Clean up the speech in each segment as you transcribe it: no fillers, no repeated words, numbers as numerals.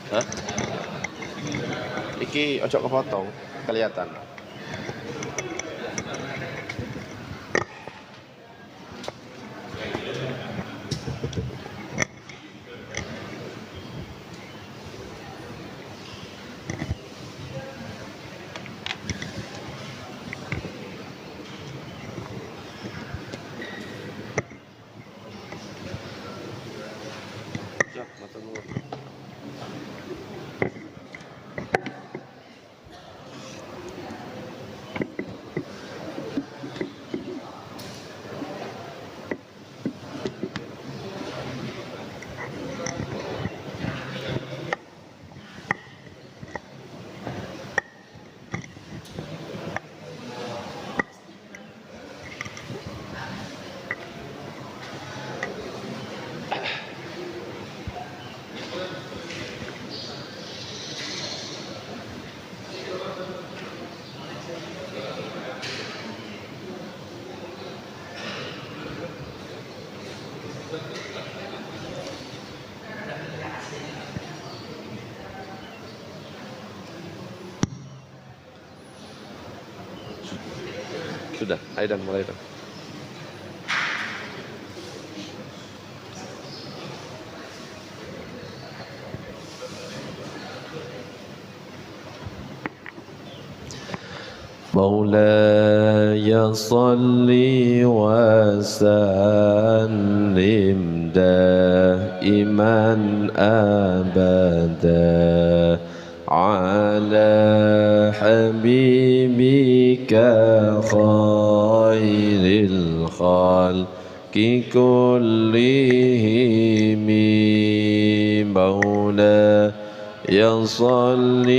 Hah? Iki ojo kepotong, kelihatan. Sudah, ayo dan mulai dan. مولاي صل وسلم دائما أبدا على حبيبك خير الخلق كلهم مولاي صل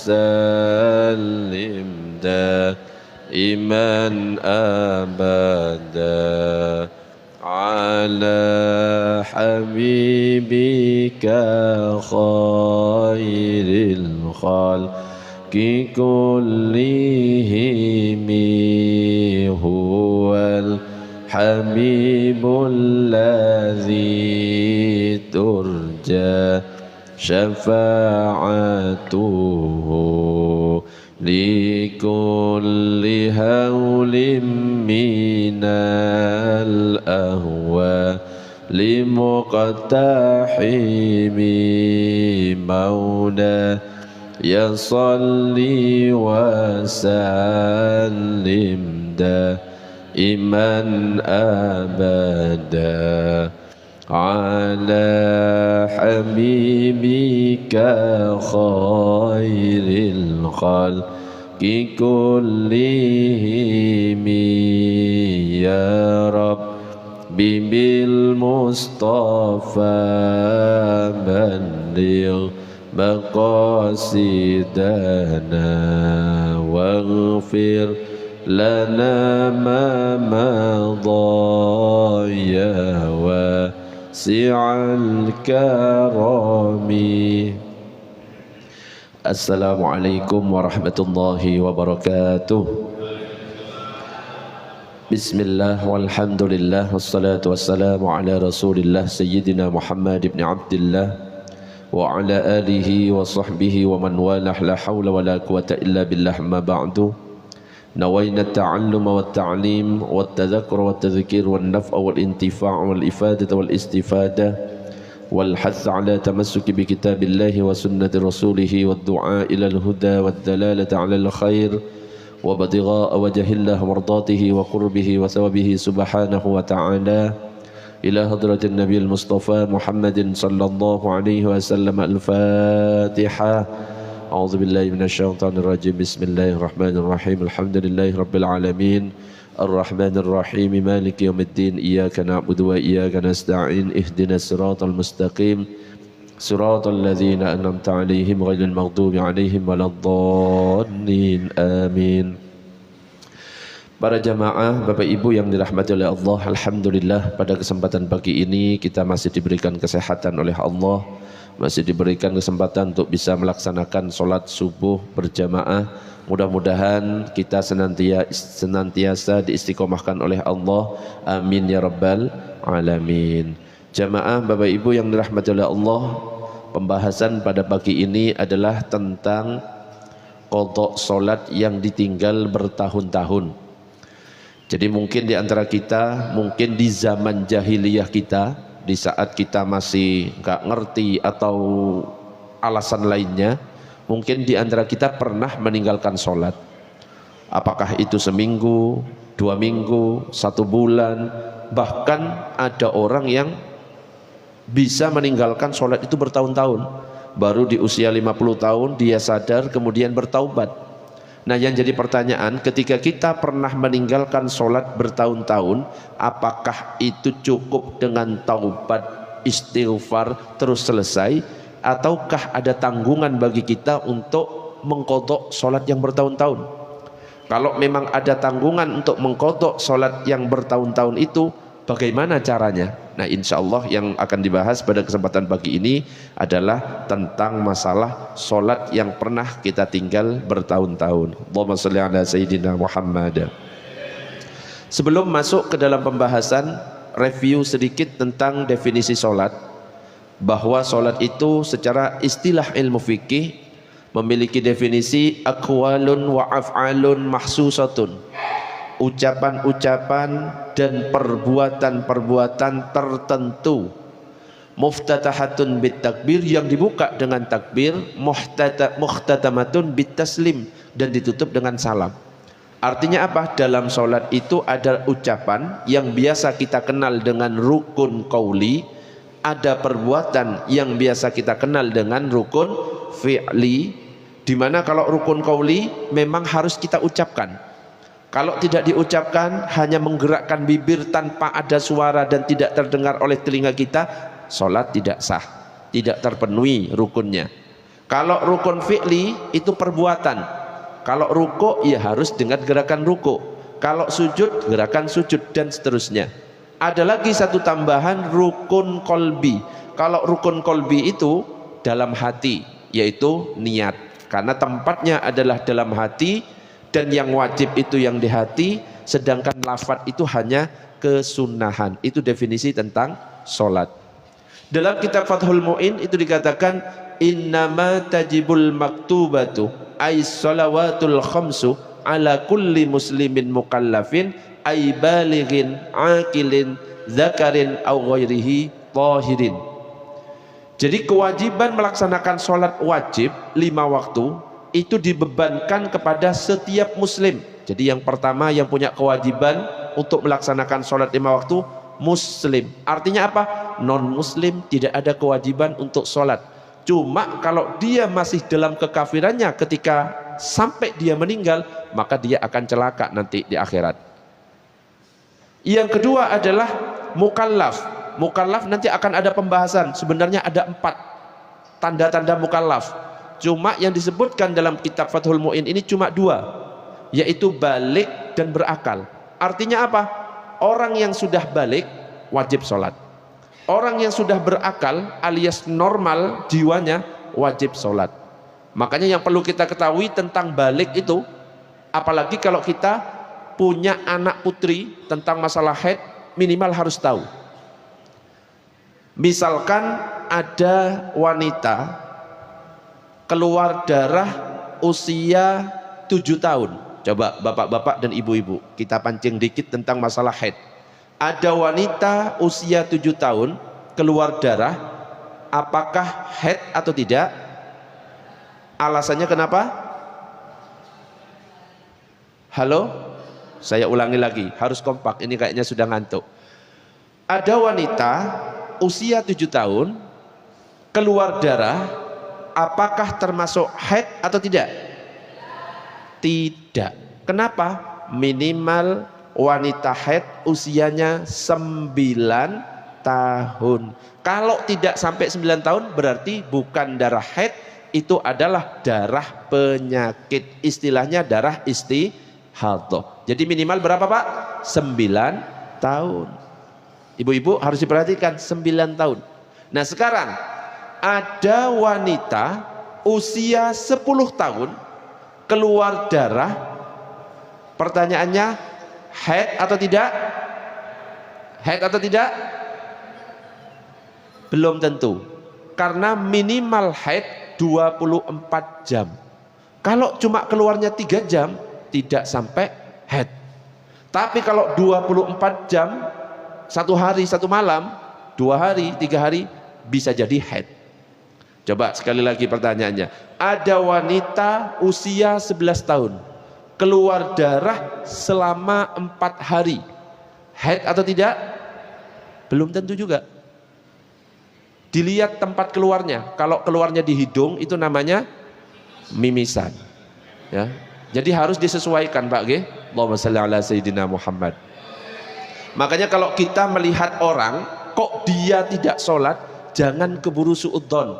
وسلم دائما أبدا على حبيبك خير الخلق كلهم هو الحبيب الذي ترجى شفاعته لكل هول من الأهوال لمقتحم مولاي صل وسلم دائما أبدا على حبيبك خير الخلق كلهم يا رب بالمصطفى بلغ مقاصدنا واغفر لنا ما مضى يا واسع الكرم. Assalamualaikum warahmatullahi wabarakatuh. Bismillah walhamdulillah wassalatu wassalamu ala rasulillah sayyidina Muhammad ibn Abdillah wa ala alihi wa sahbihi wa man walah la hawla wa la quwata illa billah ma ba'du. Nawayna at-ta'alluma wa at-ta'lim wa at-tadhakkura wa at-tadhkir wa an-naf'a wal intifa' wal ifadata wal istifadah والحث على تمسك بكتاب الله وسنة رسوله والدعاء إلى الهدى والدلالة على الخير وابتغاء وجه الله مرضاته وقربه وثوابه سبحانه وتعالى إلى حضرة النبي المصطفى محمد صلى الله عليه وسلم. الفاتحة. أعوذ بالله من الشيطان الرجيم. بسم الله الرحمن الرحيم. الحمد لله رب العالمين الرحمن الرحيم مالك يوم الدين إياك نعبد وإياك نستعين اهدنا الصراط المستقيم صراط الذين أنعمت عليهم غير المغضوب عليهم ولا الضالين آمين. Para jamaah, Bapak Ibu yang dirahmati oleh Allah, alhamdulillah pada kesempatan pagi ini kita masih diberikan kesehatan oleh Allah, masih diberikan kesempatan untuk bisa melaksanakan sholat subuh berjamaah. Mudah-mudahan kita senantiasa diistiqomahkan oleh Allah. Amin ya rabbal alamin. Jamaah Bapak Ibu yang dirahmati oleh Allah, Pembahasan pada pagi ini adalah tentang qadha salat yang ditinggal bertahun-tahun. Jadi mungkin di antara kita, mungkin di zaman jahiliyah kita, di saat kita masih nggak ngerti atau alasan lainnya, mungkin di antara kita pernah meninggalkan sholat. Apakah itu seminggu, 2 minggu, 1 bulan, bahkan ada orang yang bisa meninggalkan sholat itu bertahun-tahun. Baru di usia 50 tahun dia sadar, kemudian bertaubat. Nah, yang jadi pertanyaan, ketika kita pernah meninggalkan sholat bertahun-tahun, apakah itu cukup dengan taubat, istighfar terus selesai, ataukah ada tanggungan bagi kita untuk mengqadha sholat yang bertahun-tahun? Kalau memang ada tanggungan untuk mengqadha sholat yang bertahun-tahun itu, bagaimana caranya? Nah, insya Allah yang akan dibahas pada kesempatan pagi ini adalah tentang masalah sholat yang pernah kita tinggal bertahun-tahun. Allahumma sholli ala Sayyidina Muhammad. Sebelum masuk ke dalam pembahasan, review sedikit tentang definisi sholat. Bahwa sholat itu secara istilah ilmu fikih memiliki definisi aqwalun wa af'alun mahsusatun, ucapan-ucapan dan perbuatan-perbuatan tertentu, muftatahatun bit takbir, yang dibuka dengan takbir, muhtatamatun bit taslim, dan ditutup dengan salam. Artinya apa? Dalam sholat itu ada ucapan yang biasa kita kenal dengan rukun qauli, ada perbuatan yang biasa kita kenal dengan rukun fi'li, dimana kalau rukun qauli memang harus kita ucapkan. Kalau tidak diucapkan, hanya menggerakkan bibir tanpa ada suara dan tidak terdengar oleh telinga kita, sholat tidak sah, tidak terpenuhi rukunnya. Kalau rukun fi'li itu perbuatan. Kalau ruku ya harus dengan gerakan ruku, kalau sujud gerakan sujud, dan seterusnya. Ada lagi satu tambahan, rukun qalbi. Kalau rukun qalbi itu dalam hati, yaitu niat. Karena tempatnya adalah dalam hati, dan yang wajib itu yang di hati, sedangkan lafaz itu hanya kesunahan. Itu definisi tentang sholat. Dalam kitab Fathul Mu'in itu dikatakan, innama tajibul maktubatu ay shalawatul khamsu ala kulli muslimin mukallafin ay balighin aqilin zakarin aw ghairihi tahirin. Jadi kewajiban melaksanakan sholat wajib 5 waktu itu dibebankan kepada setiap muslim. Jadi yang pertama yang punya kewajiban untuk melaksanakan sholat 5 waktu, muslim. Artinya apa? Non muslim tidak ada kewajiban untuk sholat. Cuma kalau dia masih dalam kekafirannya ketika sampai dia meninggal, maka dia akan celaka nanti di akhirat. Yang kedua adalah mukallaf. Mukallaf nanti akan ada pembahasan. Sebenarnya ada 4 tanda-tanda mukallaf. Cuma yang disebutkan dalam kitab Fathul Mu'in ini cuma 2, yaitu balik dan berakal. Artinya apa? Orang yang sudah balik wajib sholat. Orang yang sudah berakal alias normal jiwanya wajib sholat. Makanya yang perlu kita ketahui tentang balik itu, apalagi kalau kita punya anak putri, tentang masalah haid minimal harus tahu. Misalkan ada wanita keluar darah usia 7 tahun. Coba bapak-bapak dan ibu-ibu, kita pancing dikit tentang masalah haid. Ada wanita usia 7 tahun keluar darah, apakah haid atau tidak? Alasannya kenapa? Halo? Saya ulangi lagi, harus kompak, ini kayaknya sudah ngantuk. Ada wanita usia 7 tahun keluar darah, apakah termasuk haid atau tidak? Tidak. Kenapa? Minimal wanita haid usianya 9 tahun. Kalau tidak sampai 9 tahun berarti bukan darah haid, itu adalah darah penyakit. Istilahnya darah istihadah. Jadi minimal berapa Pak? 9 tahun. Ibu-ibu harus diperhatikan, 9 tahun. Nah sekarang ada wanita usia 10 tahun keluar darah, pertanyaannya haid atau tidak? Haid atau tidak? Belum tentu. Karena minimal haid 24 jam. Kalau cuma keluarnya 3 jam tidak sampai haid. Tapi kalau 24 jam, 1 hari 1 malam, 2 hari 3 hari bisa jadi haid. Coba sekali lagi pertanyaannya, ada wanita usia 11 tahun keluar darah selama 4 hari, haid atau tidak? Belum tentu juga. Dilihat tempat keluarnya. Kalau keluarnya di hidung itu namanya mimisan, ya. Jadi harus disesuaikan, Pak G. Allahumma shalli ala sayyidina Muhammad. Makanya kalau kita melihat orang kok dia tidak sholat, jangan keburu suudzon.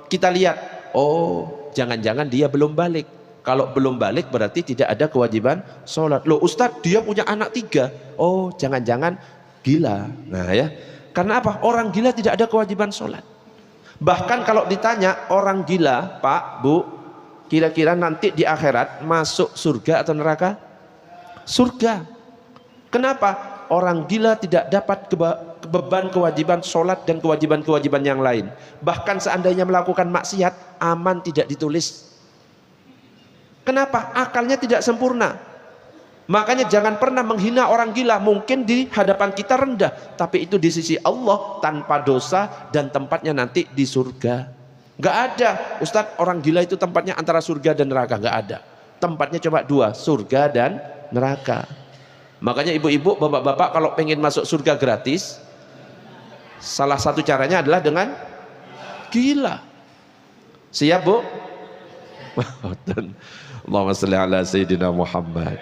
Kita lihat, oh jangan-jangan dia belum balik. Kalau belum balik berarti tidak ada kewajiban sholat. Loh Ustadz, dia punya anak 3. Oh jangan-jangan gila. Nah ya, karena apa? Orang gila tidak ada kewajiban sholat. Bahkan kalau ditanya orang gila, Pak, Bu, kira-kira nanti di akhirat masuk surga atau neraka? Surga. Kenapa? Orang gila tidak dapat beban kewajiban sholat dan kewajiban-kewajiban yang lain. Bahkan seandainya melakukan maksiat, aman tidak ditulis. Kenapa? Akalnya tidak sempurna. Makanya jangan pernah menghina orang gila. Mungkin di hadapan kita rendah, tapi itu di sisi Allah tanpa dosa dan tempatnya nanti di surga. Gak ada, Ustadz, orang gila itu tempatnya antara surga dan neraka. Gak ada. Tempatnya cuma 2, surga dan neraka. Makanya ibu-ibu, bapak-bapak kalau pengen masuk surga gratis, salah satu caranya adalah dengan gila. Siap, Bu? Allahumma shalli ala sayyidina Muhammad.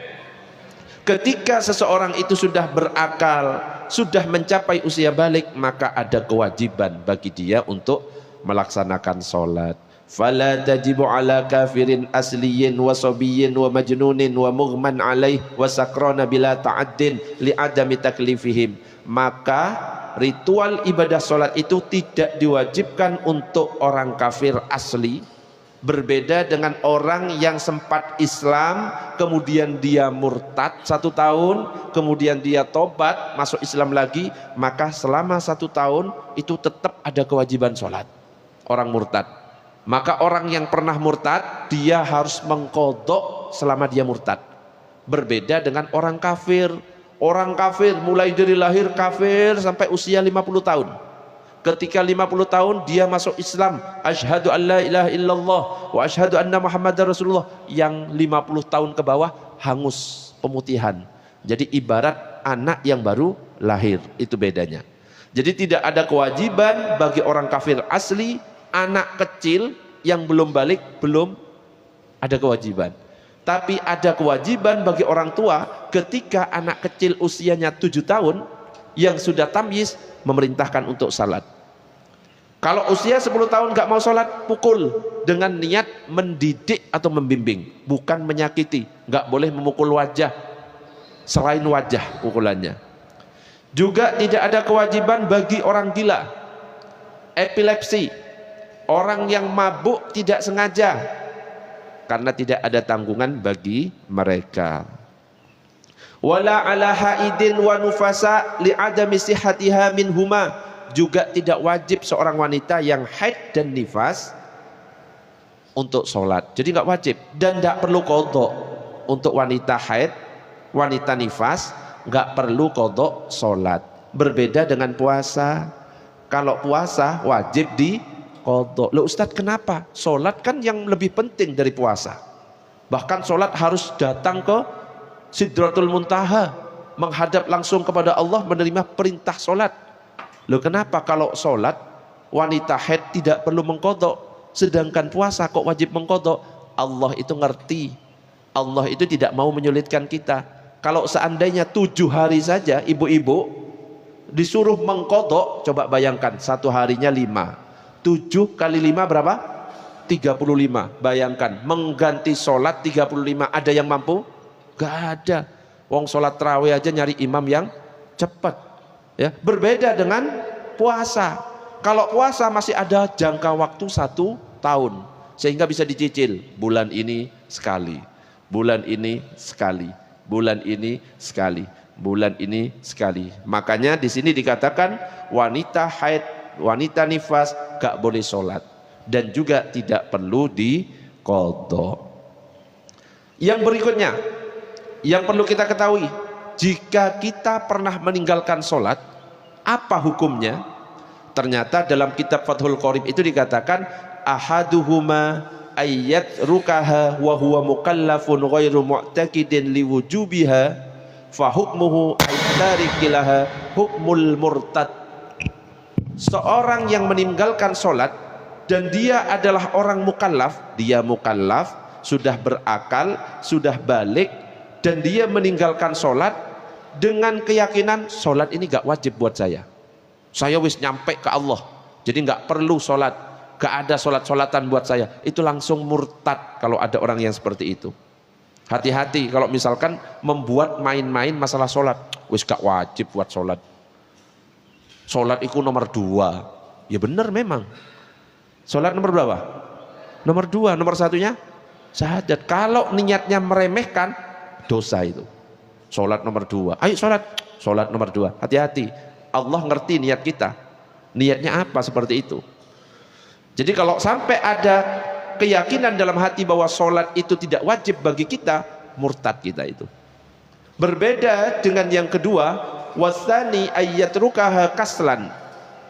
Ketika seseorang itu sudah berakal, sudah mencapai usia balik, maka ada kewajiban bagi dia untuk melaksanakan sholat. Fala tajibu ala kafirin asliyin wa sabiyyin wa majnunin wa mughman alaih wa sakrana bila ta'addin li'adami taklifihim. Maka ritual ibadah sholat itu tidak diwajibkan untuk orang kafir asli, berbeda dengan orang yang sempat Islam kemudian dia murtad 1 tahun, kemudian dia tobat masuk Islam lagi, maka selama 1 tahun itu tetap ada kewajiban sholat orang murtad. Maka orang yang pernah murtad dia harus mengqadha selama dia murtad. Berbeda dengan orang kafir. Orang kafir mulai dari lahir kafir sampai usia 50 tahun. Ketika 50 tahun dia masuk Islam, asyhadu an la ilaha illallah wa asyhadu anna muhammadar rasulullah, yang 50 tahun ke bawah hangus pemutihan. Jadi ibarat anak yang baru lahir, itu bedanya. Jadi tidak ada kewajiban bagi orang kafir asli. Anak kecil yang belum balik belum ada kewajiban. Tapi ada kewajiban bagi orang tua ketika anak kecil usianya 7 tahun yang sudah tamyiz, memerintahkan untuk salat. Kalau usia 10 tahun gak mau salat, pukul dengan niat mendidik atau membimbing, bukan menyakiti. Gak boleh memukul wajah selain wajah pukulannya. Juga tidak ada kewajiban bagi orang gila, epilepsi, orang yang mabuk tidak sengaja, karena tidak ada tanggungan bagi mereka. Wala ala haidin wa nufasa li'adami sihatiha minhuma, juga tidak wajib seorang wanita yang haid dan nifas untuk sholat. Jadi nggak wajib dan nggak perlu qadha. Untuk wanita haid, wanita nifas nggak perlu qadha sholat. Berbeda dengan puasa. Kalau puasa wajib di qadha. Loh Ustadz, kenapa? Sholat kan yang lebih penting dari puasa. Bahkan sholat harus datang ke Sidratul Muntaha, menghadap langsung kepada Allah, menerima perintah sholat. Loh kenapa kalau sholat wanita haid tidak perlu mengqadha, sedangkan puasa kok wajib mengqadha? Allah itu ngerti, Allah itu tidak mau menyulitkan kita. Kalau seandainya 7 hari saja ibu-ibu disuruh mengqadha, coba bayangkan 1 harinya 5, 7 kali 5 berapa? 35. Bayangkan mengganti sholat 35, ada yang mampu? Gak ada. Wong sholat tarawih aja nyari imam yang cepat, ya. Berbeda dengan puasa. Kalau puasa masih ada jangka waktu 1 tahun, sehingga bisa dicicil. Bulan ini sekali, bulan ini sekali, bulan ini sekali, bulan ini sekali. Makanya di sini dikatakan wanita haid wanita nifas gak boleh sholat, dan juga tidak perlu diqadha. Yang berikutnya yang perlu kita ketahui, jika kita pernah meninggalkan sholat, apa hukumnya? Ternyata dalam kitab Fathul Qorib itu dikatakan ahaduhuma ayyat rukaha wa huwa mukallafun ghairu mu'taqidin liwujubiha fa hukmuhu ayyarikilaha hukmul murtad. Seorang yang meninggalkan sholat dan dia adalah orang mukallaf, dia mukallaf, sudah berakal, sudah balik, dan dia meninggalkan sholat dengan keyakinan sholat ini gak wajib buat saya wis nyampe ke Allah, jadi nggak perlu sholat, gak ada sholat-sholatan buat saya, itu langsung murtad kalau ada orang yang seperti itu. Hati-hati kalau misalkan membuat main-main masalah sholat, wis gak wajib buat sholat, sholat itu nomor 2. Ya benar memang, sholat nomor berapa? Nomor 2, nomor satunya syahadat. Kalau niatnya meremehkan, dosa itu. Sholat nomor 2, ayo sholat nomor 2, hati-hati. Allah ngerti niat kita, niatnya apa seperti itu. Jadi kalau sampai ada keyakinan dalam hati bahwa sholat itu tidak wajib bagi kita, murtad kita itu. Berbeda dengan yang kedua, wasani ayyatrukaha kaslan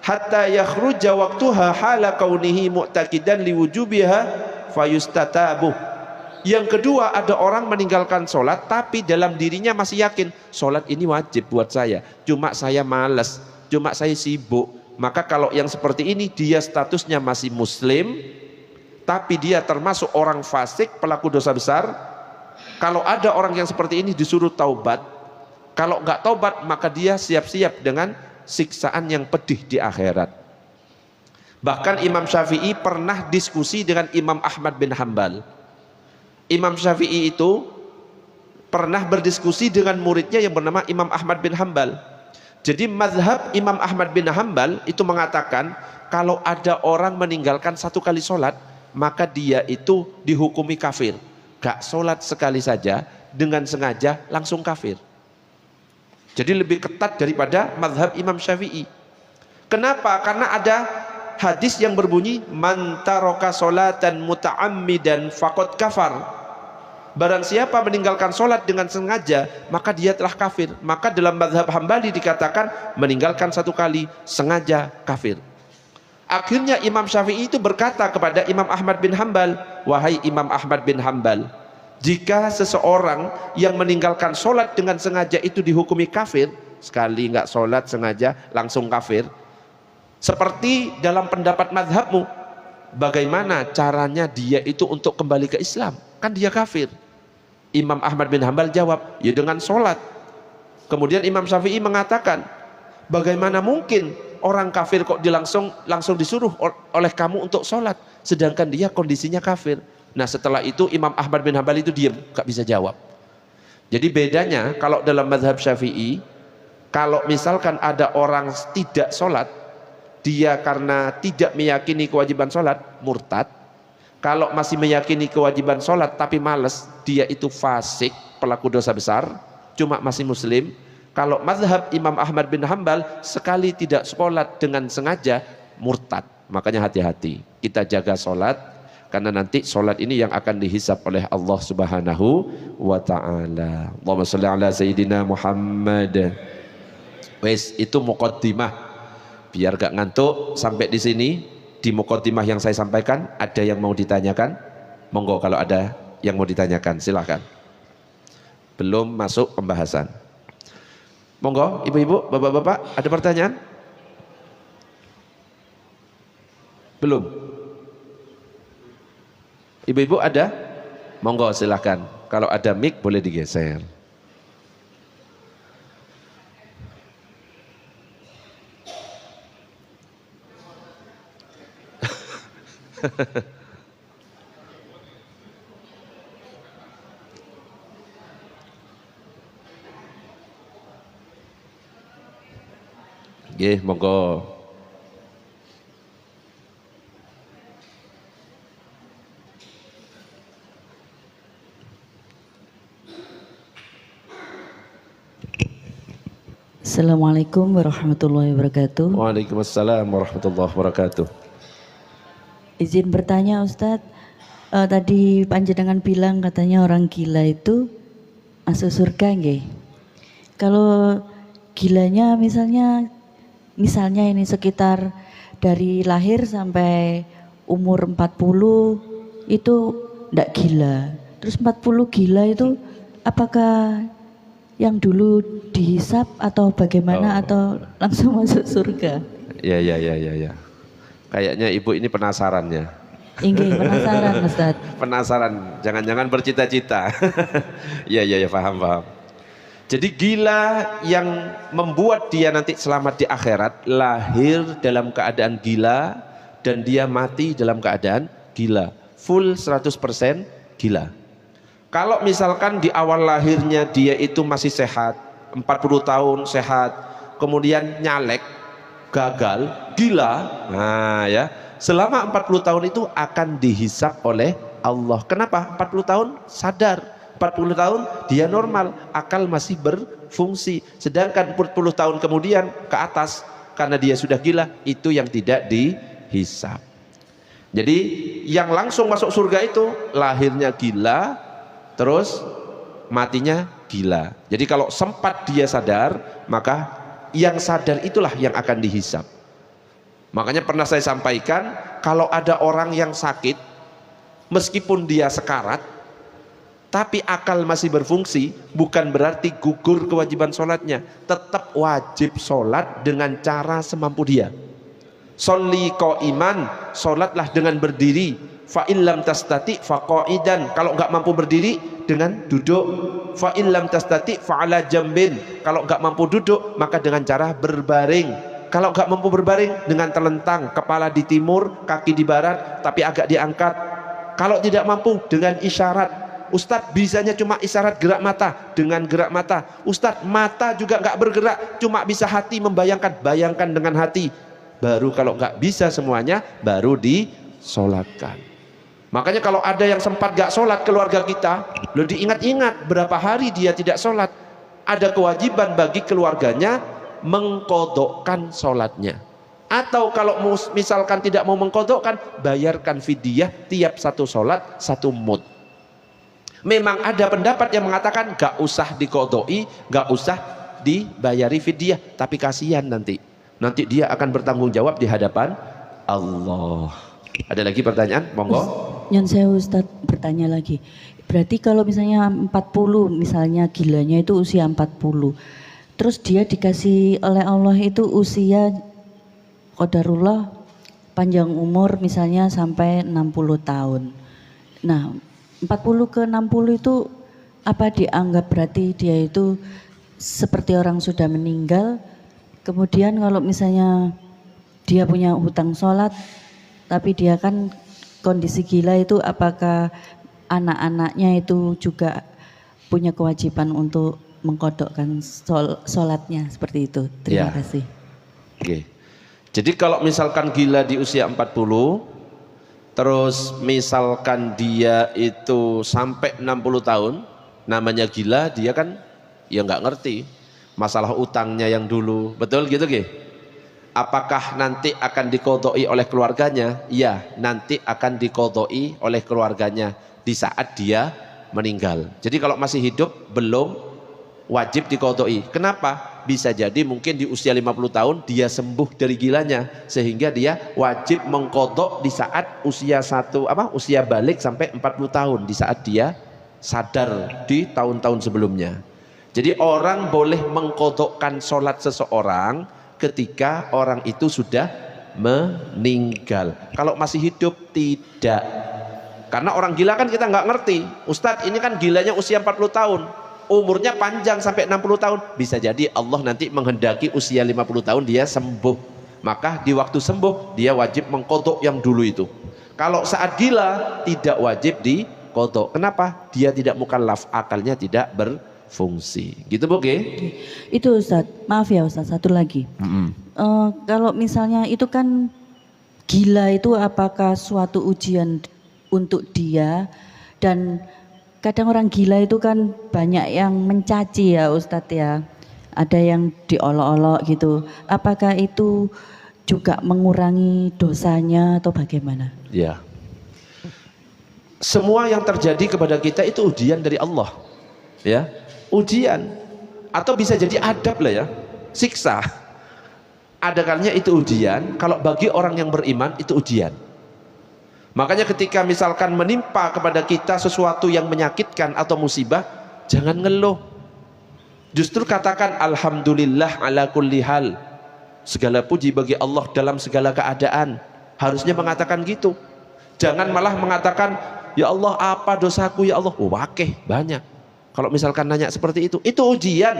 hatta yakhruja waqtuha hala kaunihi mu'taqidan liwujubiha fayustatabuh. Yang kedua, ada orang meninggalkan sholat tapi dalam dirinya masih yakin sholat ini wajib buat saya, cuma saya malas, cuma saya sibuk. Maka kalau yang seperti ini dia statusnya masih muslim tapi dia termasuk orang fasik, pelaku dosa besar. Kalau ada orang yang seperti ini disuruh taubat, kalau nggak taubat maka dia siap-siap dengan siksaan yang pedih di akhirat. Bahkan Imam Syafi'i pernah diskusi dengan Imam Ahmad bin Hanbal. Imam Syafi'i itu pernah berdiskusi dengan muridnya yang bernama Imam Ahmad bin Hanbal. Jadi mazhab Imam Ahmad bin Hanbal itu mengatakan kalau ada orang meninggalkan 1 kali sholat, maka dia itu dihukumi kafir. Gak sholat sekali saja dengan sengaja langsung kafir. Jadi lebih ketat daripada mazhab Imam Syafi'i. Kenapa? Karena ada hadis yang berbunyi man taraka sholatan muta'ammidan faqad kafar. Barang siapa meninggalkan sholat dengan sengaja, maka dia telah kafir. Maka dalam mazhab Hambali dikatakan meninggalkan 1 kali sengaja kafir. Akhirnya Imam Syafi'i itu berkata kepada Imam Ahmad bin Hanbal, wahai Imam Ahmad bin Hanbal, jika seseorang yang meninggalkan sholat dengan sengaja itu dihukumi kafir, sekali nggak sholat sengaja langsung kafir, seperti dalam pendapat mazhabmu, bagaimana caranya dia itu untuk kembali ke Islam? Kan dia kafir. Imam Ahmad bin Hanbal jawab, ya dengan sholat. Kemudian Imam Syafi'i mengatakan, bagaimana mungkin orang kafir kok langsung disuruh oleh kamu untuk sholat, sedangkan dia kondisinya kafir. Nah setelah itu Imam Ahmad bin Hanbal itu diam, gak bisa jawab. Jadi bedanya kalau dalam mazhab Syafi'i, kalau misalkan ada orang tidak sholat, dia karena tidak meyakini kewajiban sholat, murtad. Kalau masih meyakini kewajiban sholat tapi malas, dia itu fasik, pelaku dosa besar, cuma masih muslim. Kalau mazhab Imam Ahmad bin Hanbal, sekali tidak sholat dengan sengaja, murtad. Makanya hati-hati, kita jaga sholat, karena nanti sholat ini yang akan dihisab oleh Allah Subhanahu wa ta'ala. Allahumma sholli ala Sayyidina Muhammad. Wes, itu muqaddimah. Biar gak ngantuk sampai di sini. Di muqaddimah yang saya sampaikan, ada yang mau ditanyakan? Monggo kalau ada yang mau ditanyakan, silahkan. Belum masuk pembahasan. Monggo, ibu-ibu, bapak-bapak, ada pertanyaan? Belum? Ibu-ibu ada? Monggo silahkan. Kalau ada mic boleh digeser. Nggih, monggo. Assalamualaikum warahmatullahi wabarakatuh. Waalaikumsalam warahmatullahi wabarakatuh. Izin bertanya Ustadz, tadi panjenengan bilang katanya orang gila itu masuk surga nggih. Kalau gilanya misalnya ini sekitar dari lahir sampai umur 40 itu ndak gila. Terus 40 gila itu apakah yang dulu dihisap atau bagaimana atau langsung masuk surga? Ya. Kayaknya ibu ini penasaran ya. Inggih, penasaran Ustaz. Penasaran, jangan-jangan bercita-cita. Ya, paham. Jadi gila yang membuat dia nanti selamat di akhirat, lahir dalam keadaan gila dan dia mati dalam keadaan gila. Full 100% gila. Kalau misalkan di awal lahirnya dia itu masih sehat, 40 tahun sehat, kemudian nyalek, gagal, gila, nah ya, selama 40 tahun itu akan dihisap oleh Allah. Kenapa? 40 tahun sadar, 40 tahun dia normal, akal masih berfungsi. Sedangkan 40 tahun kemudian ke atas, karena dia sudah gila, itu yang tidak dihisap. Jadi yang langsung masuk surga itu lahirnya gila, terus matinya gila. Jadi kalau sempat dia sadar, maka yang sadar itulah yang akan dihisap. Makanya pernah saya sampaikan, kalau ada orang yang sakit, meskipun dia sekarat, tapi akal masih berfungsi, bukan berarti gugur kewajiban sholatnya. Tetap wajib sholat dengan cara semampu dia. Sholli qa'iman, sholatlah dengan berdiri. Fa illam tastati fa qa'idan, kalau enggak mampu berdiri dengan duduk. Fa illam tastati fa ala jambin, kalau enggak mampu duduk maka dengan cara berbaring. Kalau enggak mampu berbaring dengan telentang, kepala di timur, kaki di barat tapi agak diangkat. Kalau tidak mampu dengan isyarat. Ustadz bisanya cuma isyarat gerak mata, dengan gerak mata. Ustadz mata juga enggak bergerak, cuma bisa hati membayangkan, bayangkan dengan hati. Baru kalau enggak bisa semuanya baru disolatkan. Makanya kalau ada yang sempat gak sholat keluarga kita, lo diingat-ingat berapa hari dia tidak sholat. Ada kewajiban bagi keluarganya mengkodokkan sholatnya. Atau kalau misalkan tidak mau mengkodokkan, bayarkan fidyah tiap satu sholat satu mud. Memang ada pendapat yang mengatakan gak usah dikodoi, gak usah dibayari fidyah, tapi kasihan nanti dia akan bertanggung jawab di hadapan Allah. Ada lagi pertanyaan? Monggo. Yang saya Ustadz bertanya lagi, berarti kalau misalnya 40, misalnya gilanya itu usia 40, terus dia dikasih oleh Allah itu usia qadarullah panjang umur misalnya sampai 60 tahun. Nah 40 ke 60 itu apa dianggap berarti dia itu seperti orang sudah meninggal? Kemudian kalau misalnya dia punya hutang sholat, tapi dia kan kondisi gila itu, apakah anak-anaknya itu juga punya kewajiban untuk mengkodokkan sholatnya seperti itu? Terima kasih. Oke. Jadi kalau misalkan gila di usia 40, terus misalkan dia itu sampai 60 tahun, namanya gila, dia kan ya nggak ngerti masalah utangnya yang dulu, betul gitu Ki? Apakah nanti akan dikodoi oleh keluarganya? Ya, nanti akan dikodoi oleh keluarganya di saat dia meninggal. Jadi kalau masih hidup belum wajib dikodoi. Kenapa? Bisa jadi mungkin di usia 50 tahun dia sembuh dari gilanya, sehingga dia wajib mengkodok di saat usia usia balik sampai 40 tahun, di saat dia sadar di tahun-tahun sebelumnya. Jadi orang boleh mengkodokkan sholat seseorang ketika orang itu sudah meninggal. Kalau masih hidup tidak. Karena orang gila kan kita nggak ngerti. Ustadz ini kan gilanya usia 40 tahun, umurnya panjang sampai 60 tahun. Bisa jadi Allah nanti menghendaki usia 50 tahun dia sembuh. Maka di waktu sembuh dia wajib mengkodok yang dulu itu. Kalau saat gila tidak wajib dikodok. Kenapa? Dia tidak mukallaf, akalnya tidak berfungsi. Gitu Bu? Itu Ustadz, maaf ya Ustadz, satu lagi. Kalau misalnya itu kan gila itu apakah suatu ujian untuk dia, dan kadang orang gila itu kan banyak yang mencaci ya Ustadz ya. ada yang diolok-olok gitu. Apakah itu juga mengurangi dosanya atau bagaimana? Ya. Semua yang terjadi kepada kita itu ujian dari Allah. Ya. Ujian atau bisa jadi adab lah ya. Siksa. Ada kalanya itu ujian, kalau bagi orang yang beriman itu ujian. Makanya ketika misalkan menimpa kepada kita sesuatu yang menyakitkan atau musibah, jangan ngeluh. Justru katakan alhamdulillah ala kulli hal. Segala puji bagi Allah dalam segala keadaan. Harusnya mengatakan gitu. Jangan malah mengatakan, ya Allah apa dosaku ya Allah. Oh wakeh banyak. Kalau misalkan nanya seperti itu ujian.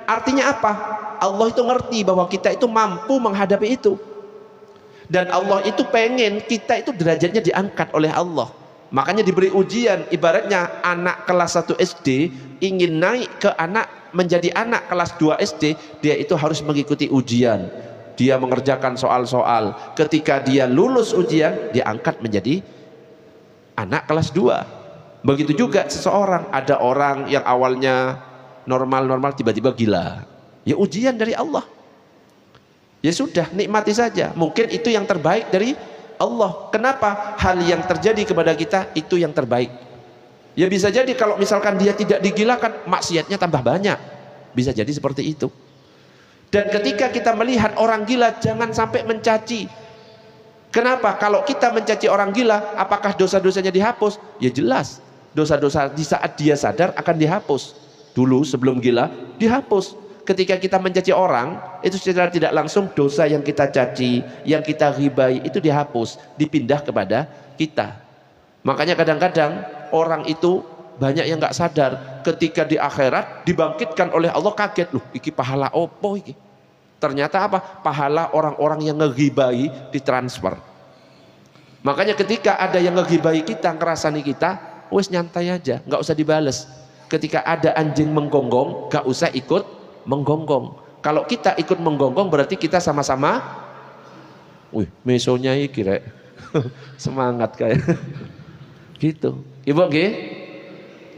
Artinya apa? Allah itu ngerti bahwa kita itu mampu menghadapi itu. Dan Allah itu pengen kita itu derajatnya diangkat oleh Allah. Makanya diberi ujian. Ibaratnya anak kelas 1 SD ingin naik ke menjadi anak kelas 2 SD, dia itu harus mengikuti ujian. Dia mengerjakan soal-soal. Ketika dia lulus ujian, dia angkat menjadi anak kelas 2. Begitu juga seseorang. Ada orang yang awalnya normal-normal tiba-tiba gila. Ya ujian dari Allah. Ya sudah, nikmati saja. Mungkin itu yang terbaik dari Allah. Kenapa? Hal yang terjadi kepada kita itu yang terbaik. Ya bisa jadi kalau misalkan dia tidak digilakan, maksiatnya tambah banyak. Bisa jadi seperti itu. Dan ketika kita melihat orang gila, jangan sampai mencaci. Kenapa? Kalau kita mencaci orang gila, apakah dosa-dosanya dihapus? Ya jelas. Dosa-dosa di saat dia sadar akan dihapus. Dulu sebelum gila, dihapus. Ketika kita mencaci orang, itu secara tidak langsung dosa yang kita caci, yang kita ghibai itu dihapus, dipindah kepada kita. Makanya kadang-kadang orang itu banyak yang nggak sadar, ketika di akhirat dibangkitkan oleh Allah kaget, loh iki pahala opo iki. Ternyata apa? Pahala orang-orang yang ngeghibai ditransfer. Makanya ketika ada yang ngeghibai kita, ngerasani kita, wes nyantai aja, nggak usah dibales. Ketika ada anjing menggonggong, nggak usah ikut menggonggong. Kalau kita ikut menggonggong berarti kita sama-sama wih mesonya iki rek semangat kayak gitu. Ibu nggih?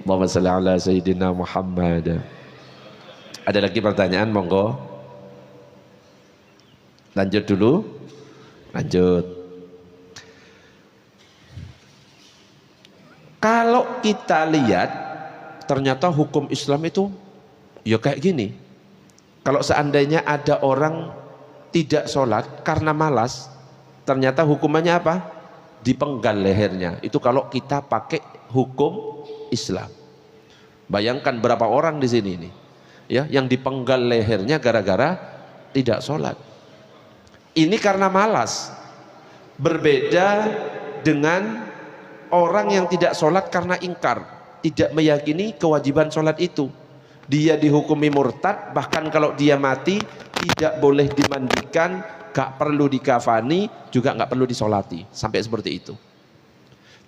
Allahumma shalli ala sayyidina Muhammad. Ada lagi pertanyaan, monggo. Lanjut dulu. Lanjut. Kalau kita lihat ternyata hukum Islam itu ya kayak gini. Kalau seandainya ada orang tidak sholat karena malas, ternyata hukumannya apa? Dipenggal lehernya. Itu kalau kita pakai hukum Islam. Bayangkan berapa orang di sini ini, ya, yang dipenggal lehernya gara-gara tidak sholat. Ini karena malas. Berbeda dengan orang yang tidak sholat karena ingkar, tidak meyakini kewajiban sholat itu. Dia dihukumi murtad, bahkan kalau dia mati tidak boleh dimandikan, gak perlu dikafani, juga gak perlu disolati, sampai seperti itu.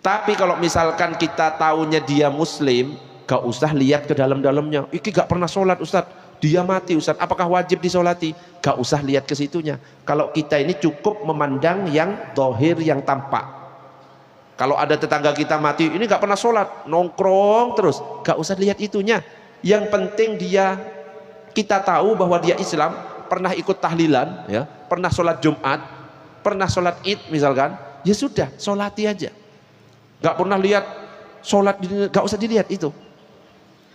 Tapi kalau misalkan kita tahunya dia muslim, gak usah lihat ke dalam-dalamnya. Iki gak pernah sholat Ustaz, dia mati Ustaz, apakah wajib disolati? Gak usah lihat ke situnya. Kalau kita ini cukup memandang yang dohir, yang tampak. Kalau ada tetangga kita mati, ini gak pernah sholat, nongkrong terus, gak usah lihat itunya. Yang penting kita tahu bahwa dia Islam, pernah ikut tahlilan, ya, pernah sholat Jumat, pernah sholat Id misalkan, ya sudah, sholati aja. Gak pernah lihat sholat, gak usah dilihat itu.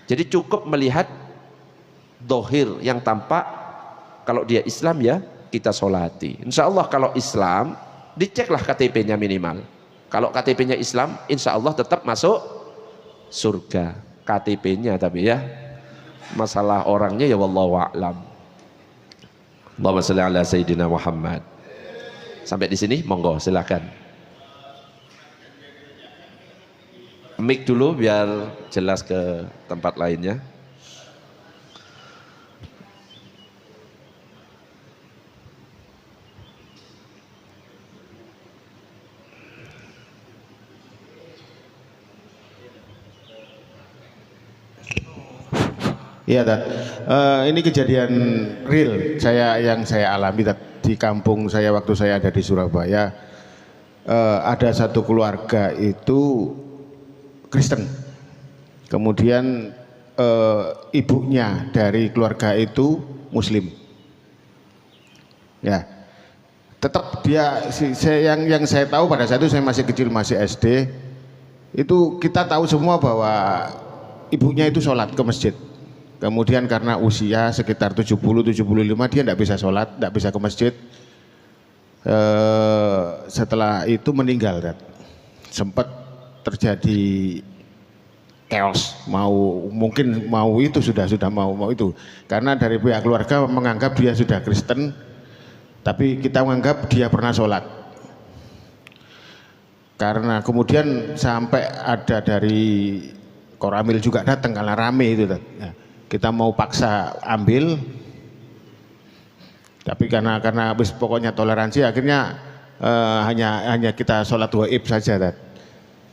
Jadi cukup melihat dohir yang tampak. Kalau dia Islam ya kita sholati. Insya Allah kalau Islam diceklah KTP-nya minimal. Kalau KTP-nya Islam, insya Allah tetap masuk surga. KTP-nya tapi ya, masalah orangnya ya wallahu a'lam. Allahumma shalli ala sayyidina Muhammad. Sampai di sini monggo silakan. Mic dulu biar jelas ke tempat lainnya. Iya, ini kejadian real yang saya alami di kampung saya waktu saya ada di Surabaya. Ada satu keluarga itu Kristen, kemudian ibunya dari keluarga itu muslim. Ya. Tetap dia yang saya tahu pada saat itu saya masih kecil, masih SD. Itu kita tahu semua bahwa ibunya itu sholat ke masjid. Kemudian karena usia sekitar 70-75 dia tidak bisa sholat, tidak bisa ke masjid. Setelah itu meninggal. Sempat terjadi chaos, mungkin mau itu sudah mau itu. Karena dari pihak keluarga menganggap dia sudah Kristen, tapi kita menganggap dia pernah sholat. Karena kemudian sampai ada dari Koramil juga datang karena rame itu. Kita mau paksa ambil, tapi karena pokoknya toleransi akhirnya hanya kita sholat gaib saja.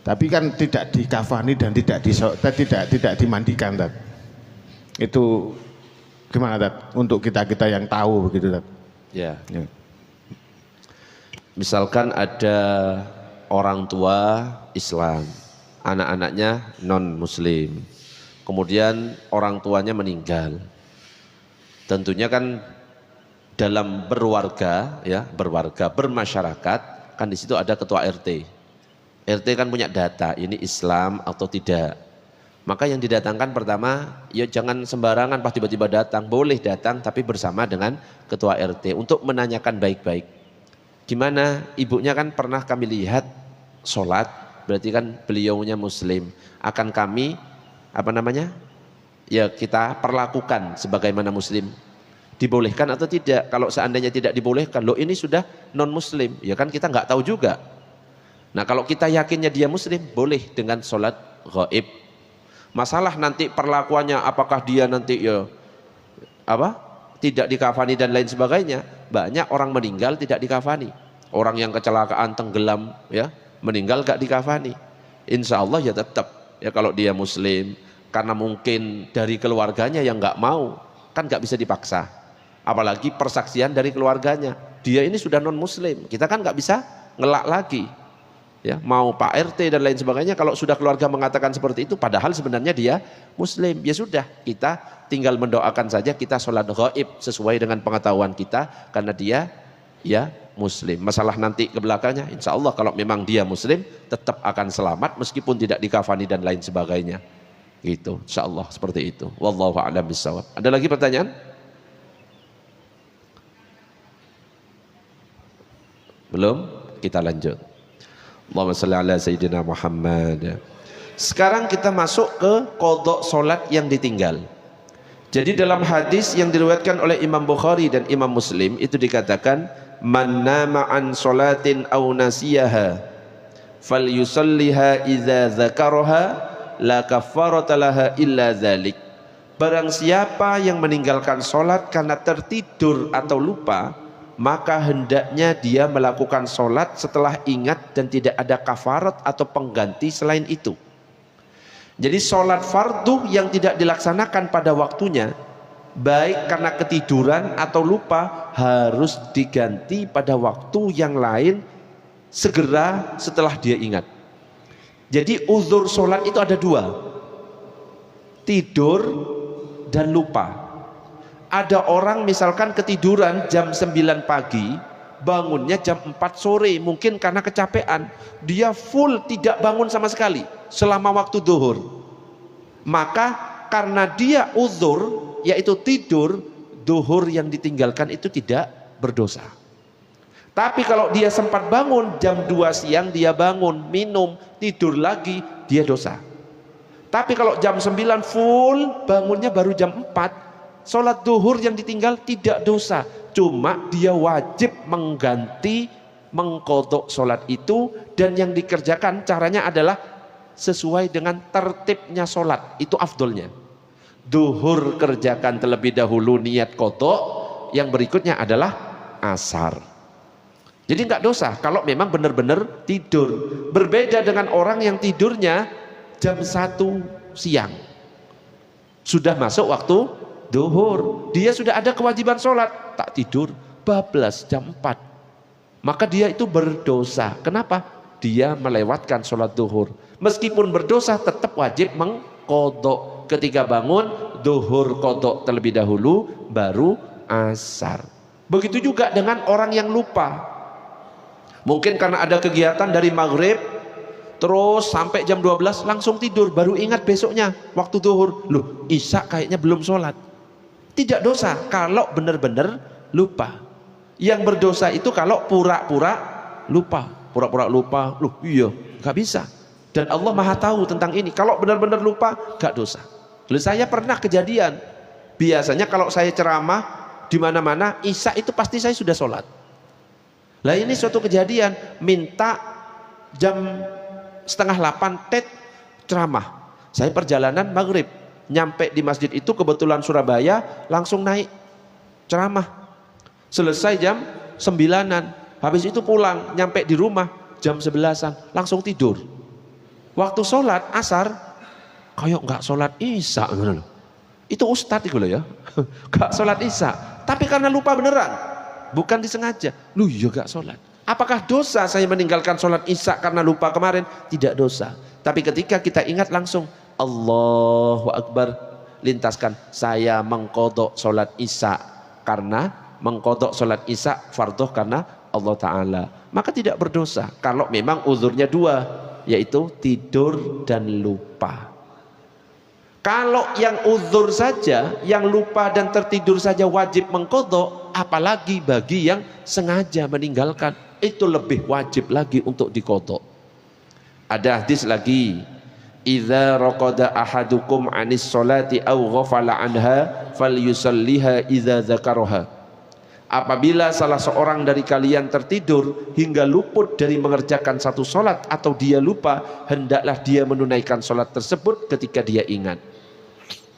Tapi kan tidak dikafani dan tidak dimandikan. Itu gimana untuk kita yang tahu begitu. Ya. Misalkan ada orang tua Islam, anak-anaknya non Muslim, kemudian orang tuanya meninggal. Tentunya kan dalam berwarga, bermasyarakat, kan di situ ada ketua RT. RT kan punya data ini Islam atau tidak. Maka yang didatangkan pertama, ya jangan sembarangan pas tiba-tiba datang, boleh datang tapi bersama dengan ketua RT untuk menanyakan baik-baik. Gimana ibunya kan pernah kami lihat sholat, berarti kan beliaunya Muslim. Akan kami ya kita perlakukan sebagaimana Muslim. Dibolehkan atau tidak? Kalau seandainya tidak dibolehkan, loh ini sudah non Muslim, ya kan kita nggak tahu juga. Nah kalau kita yakinnya dia Muslim, boleh dengan sholat gaib. Masalah nanti perlakuannya, apakah dia nanti tidak dikafani dan lain sebagainya. Banyak orang meninggal tidak dikafani. Orang yang kecelakaan tenggelam ya meninggal gak dikafani. Insya Allah ya tetap ya kalau dia Muslim, karena mungkin dari keluarganya yang nggak mau, kan nggak bisa dipaksa. Apalagi persaksian dari keluarganya, dia ini sudah non Muslim, kita kan nggak bisa ngelak lagi. Ya, mau Pak RT dan lain sebagainya, kalau sudah keluarga mengatakan seperti itu, padahal sebenarnya dia Muslim, ya sudah, kita tinggal mendoakan saja, kita sholat gaib sesuai dengan pengetahuan kita, karena dia ya Muslim. Masalah nanti ke belakangnya, insya Allah kalau memang dia Muslim, tetap akan selamat meskipun tidak dikafani dan lain sebagainya. Gitu, insya Allah seperti itu. Wallahu a'lam bishawab. Ada lagi pertanyaan? Belum? Kita lanjut. Allahumma shalli ala sayyidina Muhammad. Sekarang kita masuk ke qadha salat yang ditinggal. Jadi dalam hadis yang diriwayatkan oleh Imam Bukhari dan Imam Muslim itu dikatakan man nama an salatin aw nasiyaha falyusalliha idza dzakaraha la kafarata laha illa dzalik. Barang siapa yang meninggalkan salat karena tertidur atau lupa, maka hendaknya dia melakukan sholat setelah ingat dan tidak ada kafarat atau pengganti selain itu. Jadi sholat fardu yang tidak dilaksanakan pada waktunya, baik karena ketiduran atau lupa, harus diganti pada waktu yang lain segera setelah dia ingat. Jadi uzur sholat itu ada dua, tidur dan lupa. Ada orang misalkan ketiduran jam 9 pagi, bangunnya jam 4 sore, mungkin karena kecapean, dia full tidak bangun sama sekali selama waktu zuhur. Maka karena dia uzur, yaitu tidur, zuhur yang ditinggalkan itu tidak berdosa. Tapi kalau dia sempat bangun jam 2 siang, dia bangun, minum, tidur lagi, dia dosa. Tapi kalau jam 9 full, bangunnya baru jam 4, sholat duhur yang ditinggal tidak dosa, cuma dia wajib mengganti, mengqadha sholat itu, dan yang dikerjakan caranya adalah sesuai dengan tertibnya sholat, itu afdolnya. Duhur kerjakan terlebih dahulu niat qadha, yang berikutnya adalah asar. Jadi nggak dosa kalau memang benar-benar tidur. Berbeda dengan orang yang tidurnya jam 1 siang, sudah masuk waktu duhur, dia sudah ada kewajiban sholat, tak tidur, bablas jam 4, maka dia itu berdosa. Kenapa? Dia melewatkan sholat duhur. Meskipun berdosa tetap wajib mengqadha, Ketika bangun, duhur kodok terlebih dahulu, baru asar. Begitu juga dengan orang yang lupa. Mungkin karena ada kegiatan dari maghrib terus sampai jam 12 langsung tidur, baru ingat besoknya waktu duhur, loh isya kayaknya belum sholat. Tidak dosa kalau benar-benar lupa. Yang berdosa itu kalau pura-pura lupa. Pura-pura lupa, loh iya gak bisa. Dan Allah maha tahu tentang ini. Kalau benar-benar lupa gak dosa. Lalu saya pernah kejadian, biasanya kalau saya ceramah di mana-mana isya itu pasti saya sudah sholat. Lah ini suatu kejadian, minta jam 7:30 tet ceramah. Saya perjalanan maghrib, nyampe di masjid itu kebetulan Surabaya, langsung naik ceramah. Selesai jam 9-an, habis itu pulang, nyampe di rumah jam 11-an, langsung tidur. Waktu sholat asar kayak nggak sholat isya, itu ustadz itu loh ya, nggak sholat isya, tapi karena lupa beneran, bukan disengaja, lu ya nggak sholat. Apakah dosa saya meninggalkan sholat isya karena lupa kemarin? Tidak dosa. Tapi ketika kita ingat langsung Allahu Akbar, lintaskan saya mengkodok sholat isya karena mengkodok sholat isya fardhu karena Allah Ta'ala, maka tidak berdosa kalau memang uzurnya dua, yaitu tidur dan lupa. Kalau yang uzur saja, yang lupa dan tertidur saja wajib mengkodok, apalagi bagi yang sengaja meninggalkan, itu lebih wajib lagi untuk dikodok. Ada hadis lagi, idza raqada ahadukum anis sholati aw ghafala anha falyusalliha idza dzakaraha. Apabila salah seorang dari kalian tertidur hingga luput dari mengerjakan satu sholat atau dia lupa, hendaklah dia menunaikan sholat tersebut ketika dia ingat.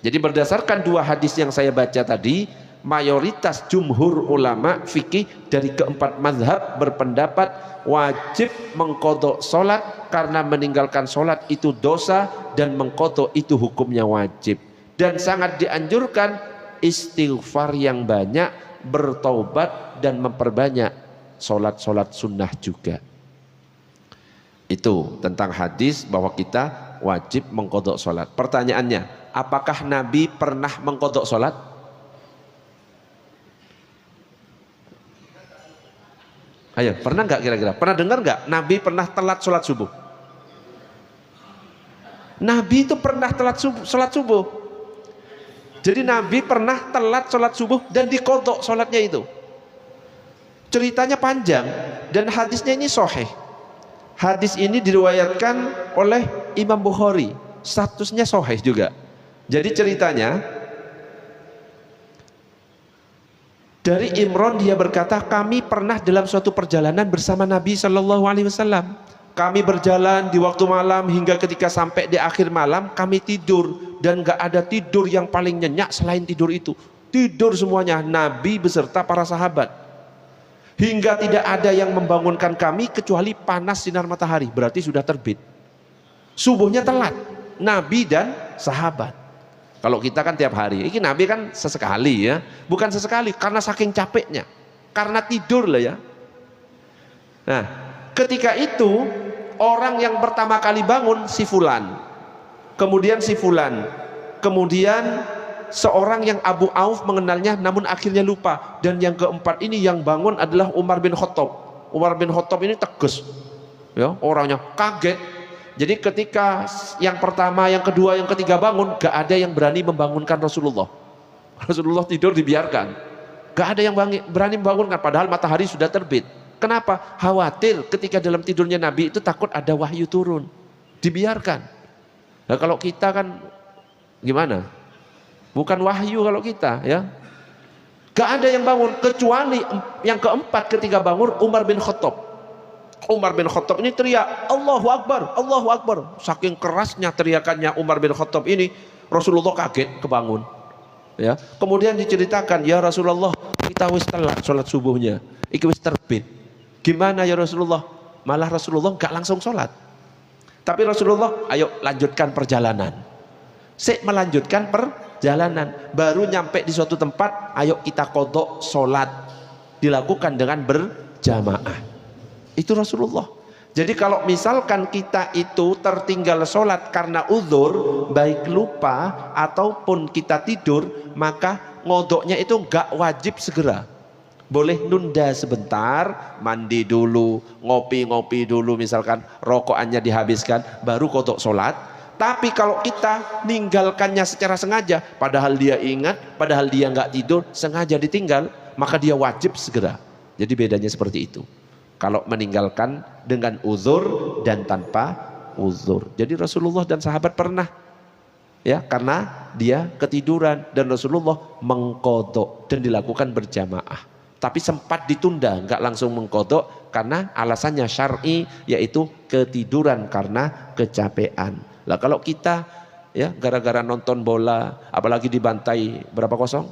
Jadi berdasarkan dua hadis yang saya baca tadi, mayoritas jumhur ulama fikih dari keempat mazhab berpendapat wajib mengkodok sholat karena meninggalkan sholat itu dosa dan mengkodok itu hukumnya wajib. Dan sangat dianjurkan istighfar yang banyak, bertaubat dan memperbanyak sholat-sholat sunnah juga. Itu tentang hadis bahwa kita wajib mengkodok sholat. Pertanyaannya, apakah Nabi pernah mengkodok sholat? Ayo, pernah nggak kira-kira? Pernah dengar nggak Nabi pernah telat sholat subuh? Nabi itu pernah telat sholat subuh. Jadi Nabi pernah telat sholat subuh dan dikodok sholatnya itu. Ceritanya panjang dan hadisnya ini sahih. Hadis ini diriwayatkan oleh Imam Bukhari, statusnya sahih juga. Jadi ceritanya dari Imran, dia berkata, kami pernah dalam suatu perjalanan bersama Nabi Shallallahu Alaihi Wasallam. Kami berjalan di waktu malam hingga ketika sampai di akhir malam kami tidur, dan gak ada tidur yang paling nyenyak selain tidur itu. Tidur semuanya, Nabi beserta para sahabat. Hingga tidak ada yang membangunkan kami kecuali panas sinar matahari, berarti sudah terbit. Subuhnya telat, Nabi dan sahabat. Kalau kita kan tiap hari, ini Nabi kan sesekali ya, bukan sesekali karena saking capeknya, karena tidur lah ya. Nah, ketika itu orang yang pertama kali bangun si Fulan, kemudian si Fulan, kemudian seorang yang Abu Auf mengenalnya namun akhirnya lupa, dan yang keempat ini yang bangun adalah Umar bin Khattab. Umar bin Khattab ini tegas, ya, orangnya kaget. Jadi ketika yang pertama, yang kedua, yang ketiga bangun, gak ada yang berani membangunkan Rasulullah. Rasulullah tidur dibiarkan, gak ada yang berani membangunkan padahal matahari sudah terbit. Kenapa? Khawatir ketika dalam tidurnya Nabi itu takut ada wahyu turun, dibiarkan. Nah kalau kita kan gimana? Bukan wahyu kalau kita ya. Gak ada yang bangun kecuali yang keempat ketika bangun Umar bin Khattab. Umar bin Khattab ini teriak Allahu Akbar, Allahu Akbar. Saking kerasnya teriakannya Umar bin Khattab ini, Rasulullah kaget kebangun ya. Kemudian diceritakan, ya Rasulullah, kita wis telat sholat subuhnya, iki wis terbit. Gimana ya Rasulullah? Malah Rasulullah gak langsung sholat, tapi Rasulullah ayo lanjutkan perjalanan. Melanjutkan perjalanan, baru nyampe di suatu tempat, ayo kita qodok sholat, dilakukan dengan berjamaah. Itu Rasulullah. Jadi kalau misalkan kita itu tertinggal sholat karena uzur, baik lupa ataupun kita tidur, maka ngodoknya itu nggak wajib segera. Boleh nunda sebentar, mandi dulu, ngopi-ngopi dulu, misalkan rokokannya dihabiskan, baru kodok sholat. Tapi kalau kita ninggalkannya secara sengaja, padahal dia ingat, padahal dia nggak tidur, sengaja ditinggal, maka dia wajib segera. Jadi bedanya seperti itu. Kalau meninggalkan dengan uzur dan tanpa uzur. Jadi Rasulullah dan sahabat pernah, ya, karena dia ketiduran dan Rasulullah mengkodok dan dilakukan berjamaah. Tapi sempat ditunda, nggak langsung mengkodok karena alasannya syar'i, yaitu ketiduran karena kecapean. Lah kalau kita ya gara-gara nonton bola, apalagi dibantai berapa kosong,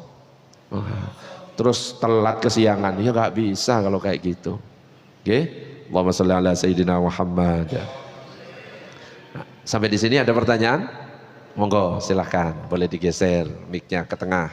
terus telat kesiangan, ya nggak bisa kalau kayak gitu. Oke, Allahumma sholli ala sayyidina Muhammad. Nah, sampai di sini ada pertanyaan? Monggo silahkan, boleh digeser mic-nya ke tengah.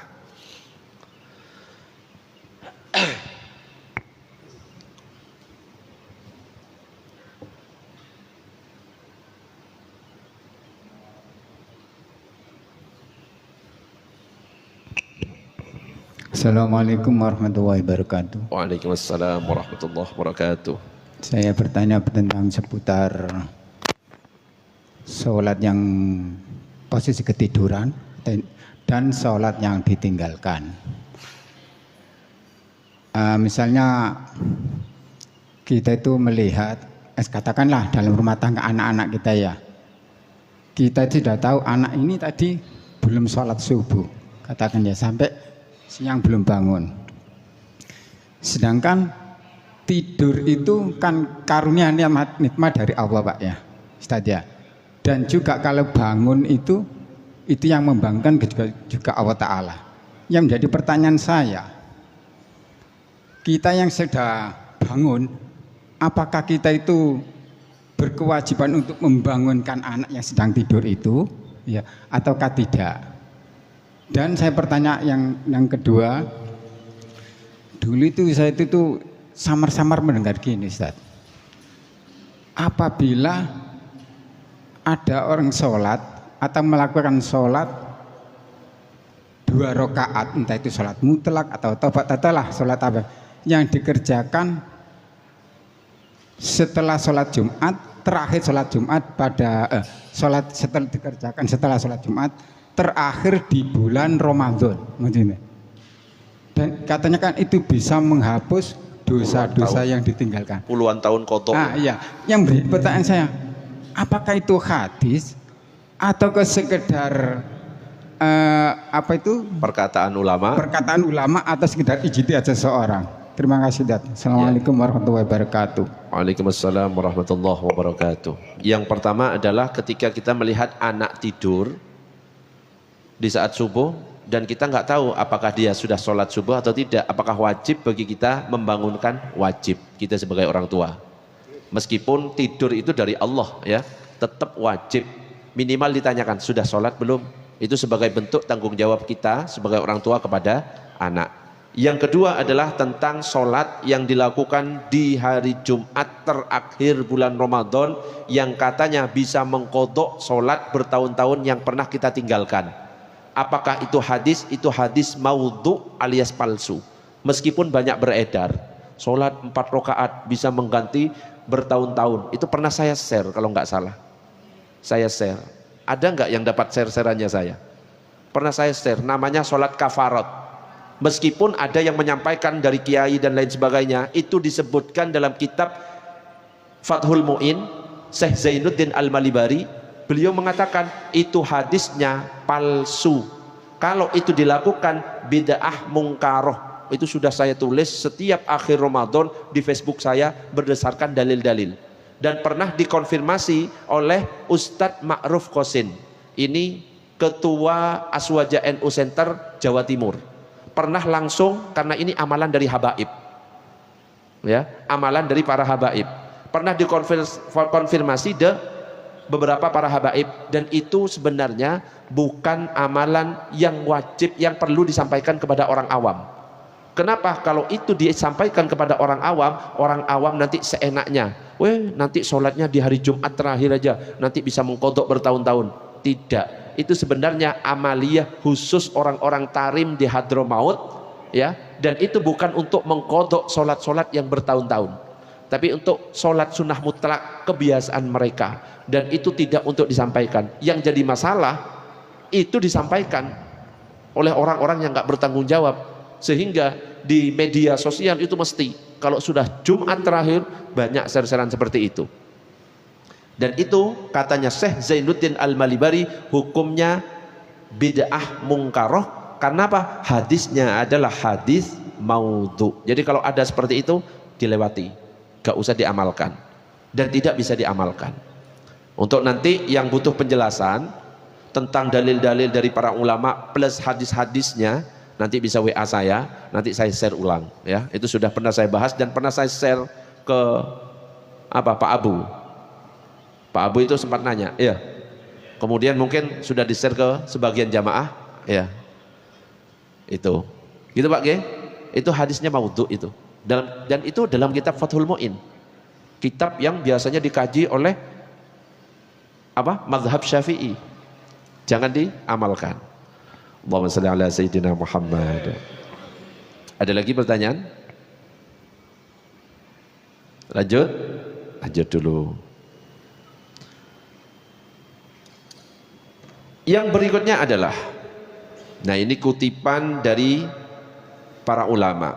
Assalamualaikum warahmatullahi wabarakatuh. Waalaikumsalam warahmatullahi wabarakatuh. Saya bertanya tentang seputar sholat yang posisi ketiduran dan sholat yang ditinggalkan. Misalnya kita itu melihat, katakanlah dalam rumah tangga anak-anak kita ya, kita tidak tahu anak ini tadi belum sholat subuh, katakan ya, sampai siang belum bangun. Sedangkan tidur itu kan karunia nikmat dari Allah Pak ya, Ustaz ya. Dan juga kalau bangun itu yang membangunkan juga Allah Ta'ala. Yang menjadi pertanyaan saya, kita yang sudah bangun, apakah kita itu berkewajiban untuk membangunkan anak yang sedang tidur itu, ya, ataukah tidak? Dan saya bertanya yang kedua, dulu itu saya itu samar-samar mendengar gini, Ustaz. Apabila ada orang sholat atau melakukan sholat 2 rakaat, entah itu sholat mutlak atau tobat lah sholat apa, yang dikerjakan setelah sholat Jumat, terakhir sholat Jumat pada sholat setelah dikerjakan setelah sholat Jumat terakhir di bulan Ramadan, dan katanya kan itu bisa menghapus dosa-dosa yang ditinggalkan. Puluhan tahun kotor. Iya. Yang beri pertanyaan saya, apakah itu hadis atau sekedar perkataan ulama? Perkataan ulama atau sekedar ijtihad seseorang? Terima kasih, Dat. Assalamualaikum warahmatullahi wabarakatuh. Waalaikumsalam warahmatullahi wabarakatuh. Yang pertama adalah ketika kita melihat anak tidur di saat subuh dan kita nggak tahu apakah dia sudah sholat subuh atau tidak, apakah wajib bagi kita membangunkan? Wajib, kita sebagai orang tua. Meskipun tidur itu dari Allah ya, tetap wajib minimal ditanyakan sudah sholat belum. Itu sebagai bentuk tanggung jawab kita sebagai orang tua kepada anak. Yang kedua adalah tentang sholat yang dilakukan di hari Jumat terakhir bulan Ramadan yang katanya bisa mengkodok sholat bertahun-tahun yang pernah kita tinggalkan. Apakah itu hadis? Itu hadis maudhu alias palsu. Meskipun banyak beredar, sholat 4 rakaat bisa mengganti bertahun-tahun. Itu pernah saya share kalau nggak salah. Saya share. Ada nggak yang dapat share-shareannya saya? Pernah saya share, namanya sholat kafarat. Meskipun ada yang menyampaikan dari kiai dan lain sebagainya, itu disebutkan dalam kitab Fathul Mu'in, Syekh Zainuddin Al-Malibari. Beliau mengatakan itu hadisnya palsu. Kalau itu dilakukan bid'ah mungkaroh. Itu sudah saya tulis setiap akhir Ramadan di Facebook saya berdasarkan dalil-dalil. Dan pernah dikonfirmasi oleh Ustadz Ma'ruf Qosin. Ini Ketua Aswaja NU Center Jawa Timur. Pernah langsung, karena ini amalan dari habaib. Ya, amalan dari para habaib. Pernah dikonfirmasi beberapa para habaib, dan itu sebenarnya bukan amalan yang wajib yang perlu disampaikan kepada orang awam. Kenapa? Kalau itu disampaikan kepada orang awam nanti seenaknya. Nanti sholatnya di hari Jumat terakhir aja, nanti bisa mengkodok bertahun-tahun. Tidak. Itu sebenarnya amaliyah khusus orang-orang tarim di Hadramaut, ya. Dan itu bukan untuk mengkodok sholat-sholat yang bertahun-tahun, tapi untuk sholat sunnah mutlak kebiasaan mereka. Dan itu tidak untuk disampaikan. Yang jadi masalah itu disampaikan oleh orang-orang yang nggak bertanggung jawab, sehingga di media sosial itu mesti kalau sudah Jumat terakhir banyak share-sharean seperti itu. Dan itu katanya Syekh Zainuddin Al-Malibari hukumnya bid'ah mungkaroh. Karena apa? Hadisnya adalah hadis maudhu. Jadi kalau ada seperti itu dilewati, gak usah diamalkan dan tidak bisa diamalkan. Untuk nanti yang butuh penjelasan tentang dalil-dalil dari para ulama plus hadis-hadisnya, nanti bisa WA saya, nanti saya share ulang, ya. Itu sudah pernah saya bahas dan pernah saya share ke Pak Abu. Pak Abu itu sempat nanya, ya. Kemudian mungkin sudah di-share ke sebagian jamaah, ya. Itu. Gitu Pak G. Itu hadisnya maudhu itu. Dan itu dalam kitab Fathul Mu'in. Kitab yang biasanya dikaji oleh mazhab Syafi'i. Jangan diamalkan. Allahumma shalli ala sayyidina Muhammad. Ada lagi pertanyaan? Lanjut? Lanjut dulu. Yang berikutnya adalah, nah ini kutipan dari para ulama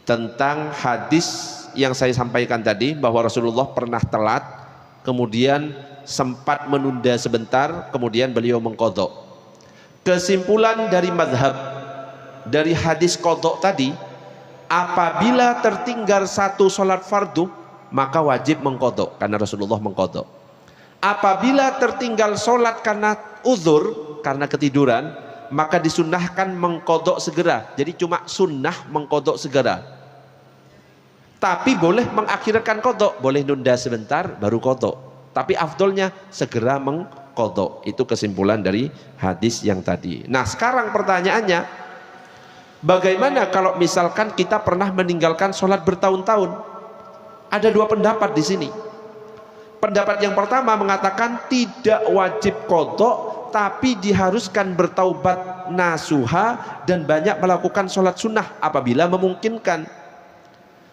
tentang hadis yang saya sampaikan tadi, bahwa Rasulullah pernah telat, kemudian sempat menunda sebentar, kemudian beliau mengqadha. Kesimpulan dari mazhab dari hadis qadha tadi, apabila tertinggal satu sholat fardu maka wajib mengqadha karena Rasulullah mengqadha. Apabila tertinggal sholat karena uzur, karena ketiduran, maka disunnahkan mengqadha segera. Jadi cuma sunnah mengqadha segera. Tapi boleh mengakhirkan qadha, boleh nunda sebentar baru qadha. Tapi afdolnya segera mengqadha. Itu kesimpulan dari hadis yang tadi. Nah, sekarang pertanyaannya, bagaimana kalau misalkan kita pernah meninggalkan sholat bertahun-tahun? Ada dua pendapat di sini. Pendapat yang pertama mengatakan tidak wajib qadha, tapi diharuskan bertaubat nasuha dan banyak melakukan sholat sunnah apabila memungkinkan.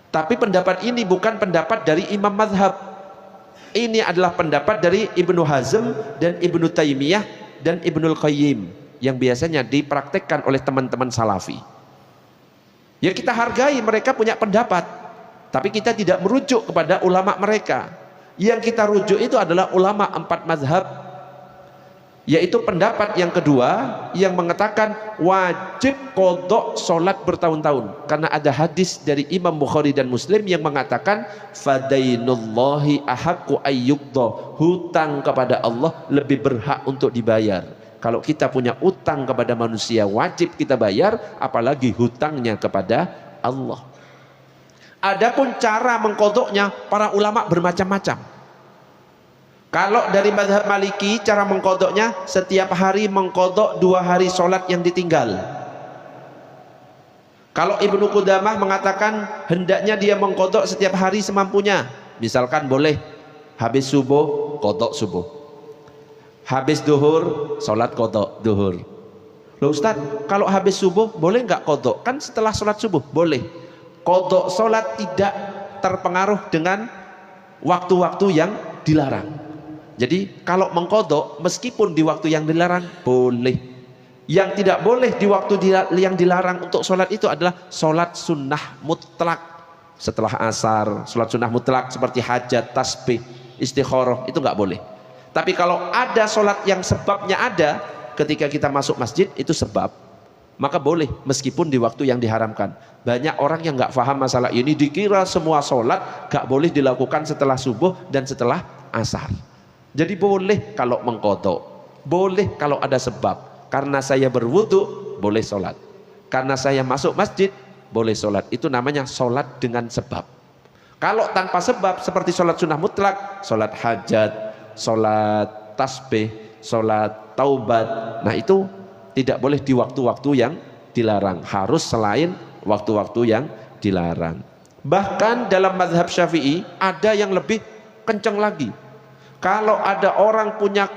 Tapi pendapat ini bukan pendapat dari imam mazhab. Ini adalah pendapat dari Ibnu Hazm dan Ibnu Taimiyah dan Ibnul Qayyim yang biasanya dipraktekkan oleh teman-teman salafi. Ya, kita hargai mereka punya pendapat, tapi kita tidak merujuk kepada ulama mereka. Yang kita rujuk itu adalah ulama 4 mazhab, yaitu pendapat yang kedua yang mengatakan wajib qadha sholat bertahun-tahun, karena ada hadis dari Imam Bukhari dan Muslim yang mengatakan fadainullahi ahaqqu ayyuqdha, hutang kepada Allah lebih berhak untuk dibayar. Kalau kita punya utang kepada manusia wajib kita bayar, apalagi hutangnya kepada Allah. Adapun cara mengqadhanya para ulama bermacam-macam. Kalau dari mazhab Maliki, cara mengqadhanya setiap hari mengqadha 2 hari sholat yang ditinggal. Kalau Ibnu Qudamah mengatakan hendaknya dia mengqadha setiap hari semampunya. Misalkan boleh habis subuh qadha subuh, habis duhur sholat qadha duhur. Loh Ustaz, kalau habis subuh boleh nggak qadha? Kan setelah sholat subuh boleh. Qadha sholat tidak terpengaruh dengan waktu-waktu yang dilarang. Jadi kalau mengqadha meskipun di waktu yang dilarang boleh. Yang tidak boleh di waktu yang dilarang untuk sholat itu adalah sholat sunnah mutlak. Setelah asar, sholat sunnah mutlak seperti hajat, tasbih, istikharah, itu nggak boleh. Tapi kalau ada sholat yang sebabnya ada, ketika kita masuk masjid itu sebab, maka boleh meskipun di waktu yang diharamkan. Banyak orang yang nggak paham masalah ini, dikira semua sholat nggak boleh dilakukan setelah subuh dan setelah asar. Jadi boleh kalau mengqadha, boleh kalau ada sebab. Karena saya berwudu boleh sholat, karena saya masuk masjid boleh sholat. Itu namanya sholat dengan sebab. Kalau tanpa sebab seperti sholat sunnah mutlak, sholat hajat, sholat tasbih, sholat taubat, nah itu tidak boleh di waktu-waktu yang dilarang, harus selain waktu-waktu yang dilarang. Bahkan dalam mazhab Syafi'i ada yang lebih kencang lagi. Kalau ada orang punya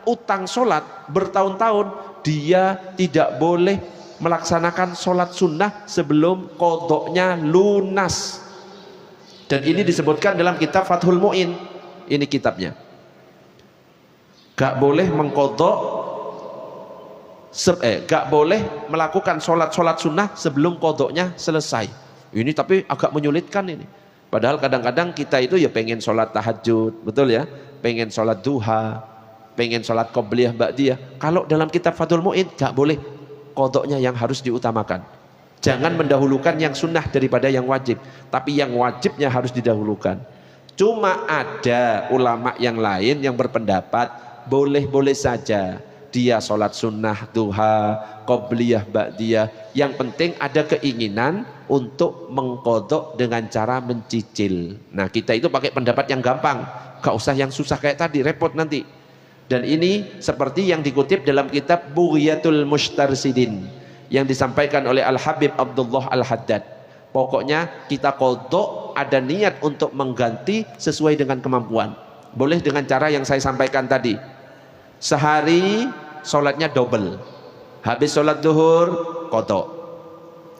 utang sholat bertahun-tahun, dia tidak boleh melaksanakan sholat sunnah sebelum qodoknya lunas. Dan ini disebutkan dalam kitab Fathul Mu'in. Ini kitabnya. Gak boleh mengkodok, gak boleh melakukan sholat sunnah sebelum kodoknya selesai. Ini tapi agak menyulitkan ini. Padahal kadang-kadang kita itu ya pengen sholat tahajud, betul ya? Pengen sholat duha, pengen sholat qobliyah ba'diyah. Kalau dalam kitab Fathul Mu'in gak boleh, kodoknya yang harus diutamakan. Jangan mendahulukan yang sunnah daripada yang wajib, tapi yang wajibnya harus didahulukan. Cuma ada ulama yang lain yang berpendapat boleh-boleh saja dia sholat sunnah, duha, qobliyah, ba'diyah. Yang penting ada keinginan untuk mengkodok dengan cara mencicil. Nah kita itu pakai pendapat yang gampang, gak usah yang susah kayak tadi, repot nanti. Dan ini seperti yang dikutip dalam kitab Bughyatul Mustarsidin yang disampaikan oleh Al-Habib Abdullah Al-Haddad. Pokoknya kita kodok ada niat untuk mengganti sesuai dengan kemampuan. Boleh dengan cara yang saya sampaikan tadi. Sehari sholatnya double. Habis sholat duhur kodok,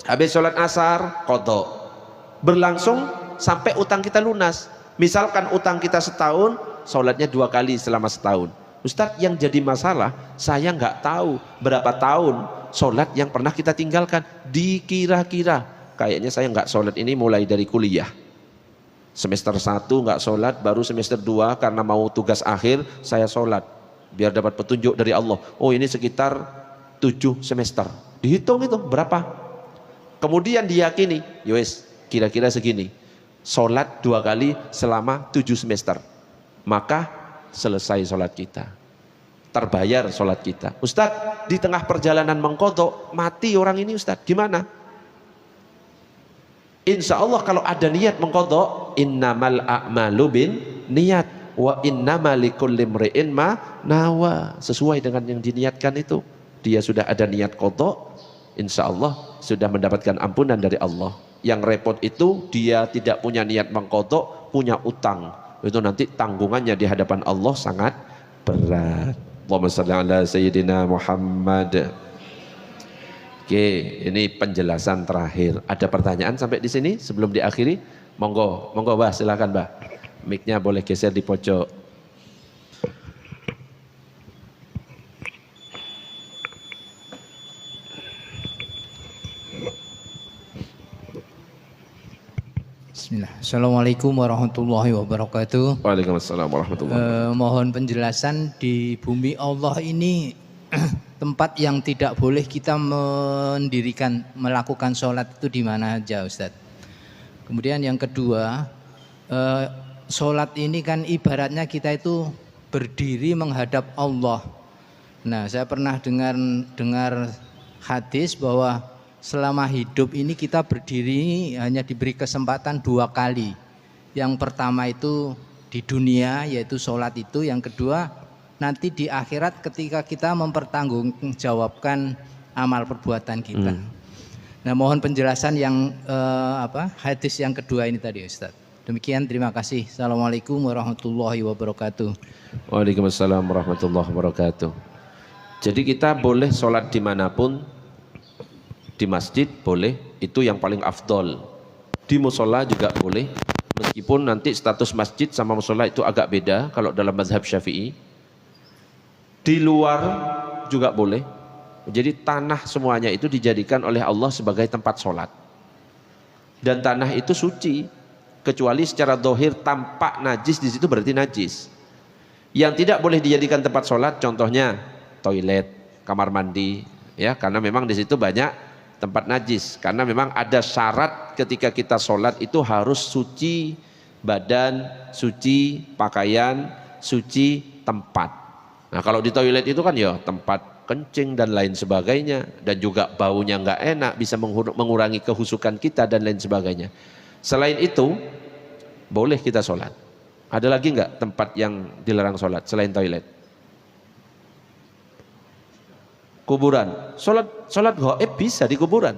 habis sholat asar kodok. Berlangsung sampai utang kita lunas. Misalkan utang kita setahun, sholatnya 2 kali selama setahun. Ustadz, yang jadi masalah saya nggak tahu berapa tahun sholat yang pernah kita tinggalkan. Dikira-kira kayaknya saya nggak sholat ini mulai dari kuliah. Semester 1 nggak sholat, baru semester 2 karena mau tugas akhir saya sholat biar dapat petunjuk dari Allah. Oh ini sekitar 7 semester. Dihitung itu berapa. Kemudian diyakini, yowes kira-kira segini. Sholat 2 kali selama 7 semester. Maka selesai sholat kita, terbayar sholat kita. Ustadz, di tengah perjalanan mengkodok mati orang ini, Ustadz, gimana? Insya Allah kalau ada niat mengkodok, innamal a'malu bin niat wa innamal likulli imri'in ma nawa. Sesuai dengan yang diniatkan itu, dia sudah ada niat kodok, insya Allah sudah mendapatkan ampunan dari Allah. Yang repot itu dia tidak punya niat mengkodok, punya utang. Itu nanti tanggungannya di hadapan Allah sangat berat. Allahumma shalli ala sayyidina Muhammad. Oke, ini penjelasan terakhir. Ada pertanyaan sampai di sini sebelum diakhiri? Monggo, monggo Mbah, silakan Mbah. Mic-nya boleh geser di pojok. Bismillah. Assalamualaikum warahmatullahi wabarakatuh. Waalaikumsalam warahmatullahi wabarakatuh. Mohon penjelasan, di bumi Allah ini tempat yang tidak boleh kita melakukan sholat itu di mana aja, Ustadz? Kemudian yang kedua, sholat ini kan ibaratnya kita itu berdiri menghadap Allah. Nah, saya pernah dengar hadis bahwa selama hidup ini kita berdiri hanya diberi kesempatan 2 kali. Yang pertama itu di dunia, yaitu sholat itu. Yang kedua nanti di akhirat ketika kita mempertanggungjawabkan amal perbuatan kita. Nah, mohon penjelasan yang hadis yang kedua ini tadi, Ustaz. Demikian, terima kasih. Assalamualaikum warahmatullahi wabarakatuh. Waalaikumsalam warahmatullahi wabarakatuh. Jadi kita boleh sholat dimanapun. Di masjid boleh, itu yang paling afdol. Di musola juga boleh, meskipun nanti status masjid sama musola itu agak beda kalau dalam mazhab Syafi'i. Di luar juga boleh. Jadi tanah semuanya itu dijadikan oleh Allah sebagai tempat sholat. Dan tanah itu suci, kecuali secara dohir tampak najis, di situ berarti najis. Yang tidak boleh dijadikan tempat sholat, contohnya toilet, kamar mandi, ya, karena memang di situ banyak tempat najis. Karena memang ada syarat ketika kita sholat itu harus suci badan, suci pakaian, suci tempat. Nah kalau di toilet itu kan ya tempat kencing dan lain sebagainya, dan juga baunya nggak enak, bisa mengurangi kehusukan kita dan lain sebagainya. Selain itu boleh kita sholat. Ada lagi nggak tempat yang dilarang sholat selain toilet? kuburan. Sholat gaib bisa di kuburan.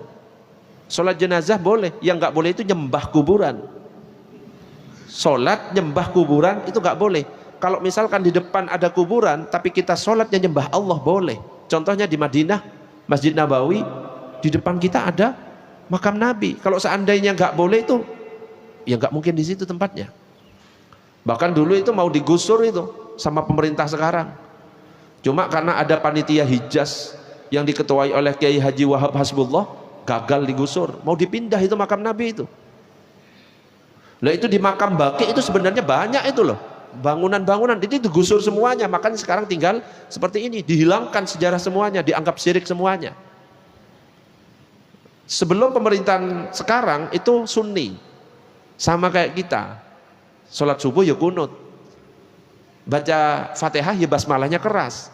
Sholat jenazah boleh, yang nggak boleh itu nyembah kuburan. Sholat nyembah kuburan itu nggak boleh. Kalau misalkan di depan ada kuburan, tapi kita sholatnya nyembah Allah boleh. Contohnya di Madinah, Masjid Nabawi, di depan kita ada makam Nabi. Kalau seandainya nggak boleh itu, ya nggak mungkin di situ tempatnya. Bahkan dulu itu mau digusur itu sama pemerintah sekarang. Cuma karena ada panitia Hijaz yang diketuai oleh Kiai Haji Wahab Hasbullah, gagal digusur, mau dipindah itu makam Nabi itu. Lah itu di makam Baqi itu sebenarnya banyak itu loh, bangunan-bangunan itu digusur semuanya, makanya sekarang tinggal seperti ini, dihilangkan sejarah semuanya, dianggap syirik semuanya. Sebelum pemerintahan sekarang itu Sunni, sama kayak kita, sholat subuh ya kunut, baca Fatihah ya basmalahnya keras.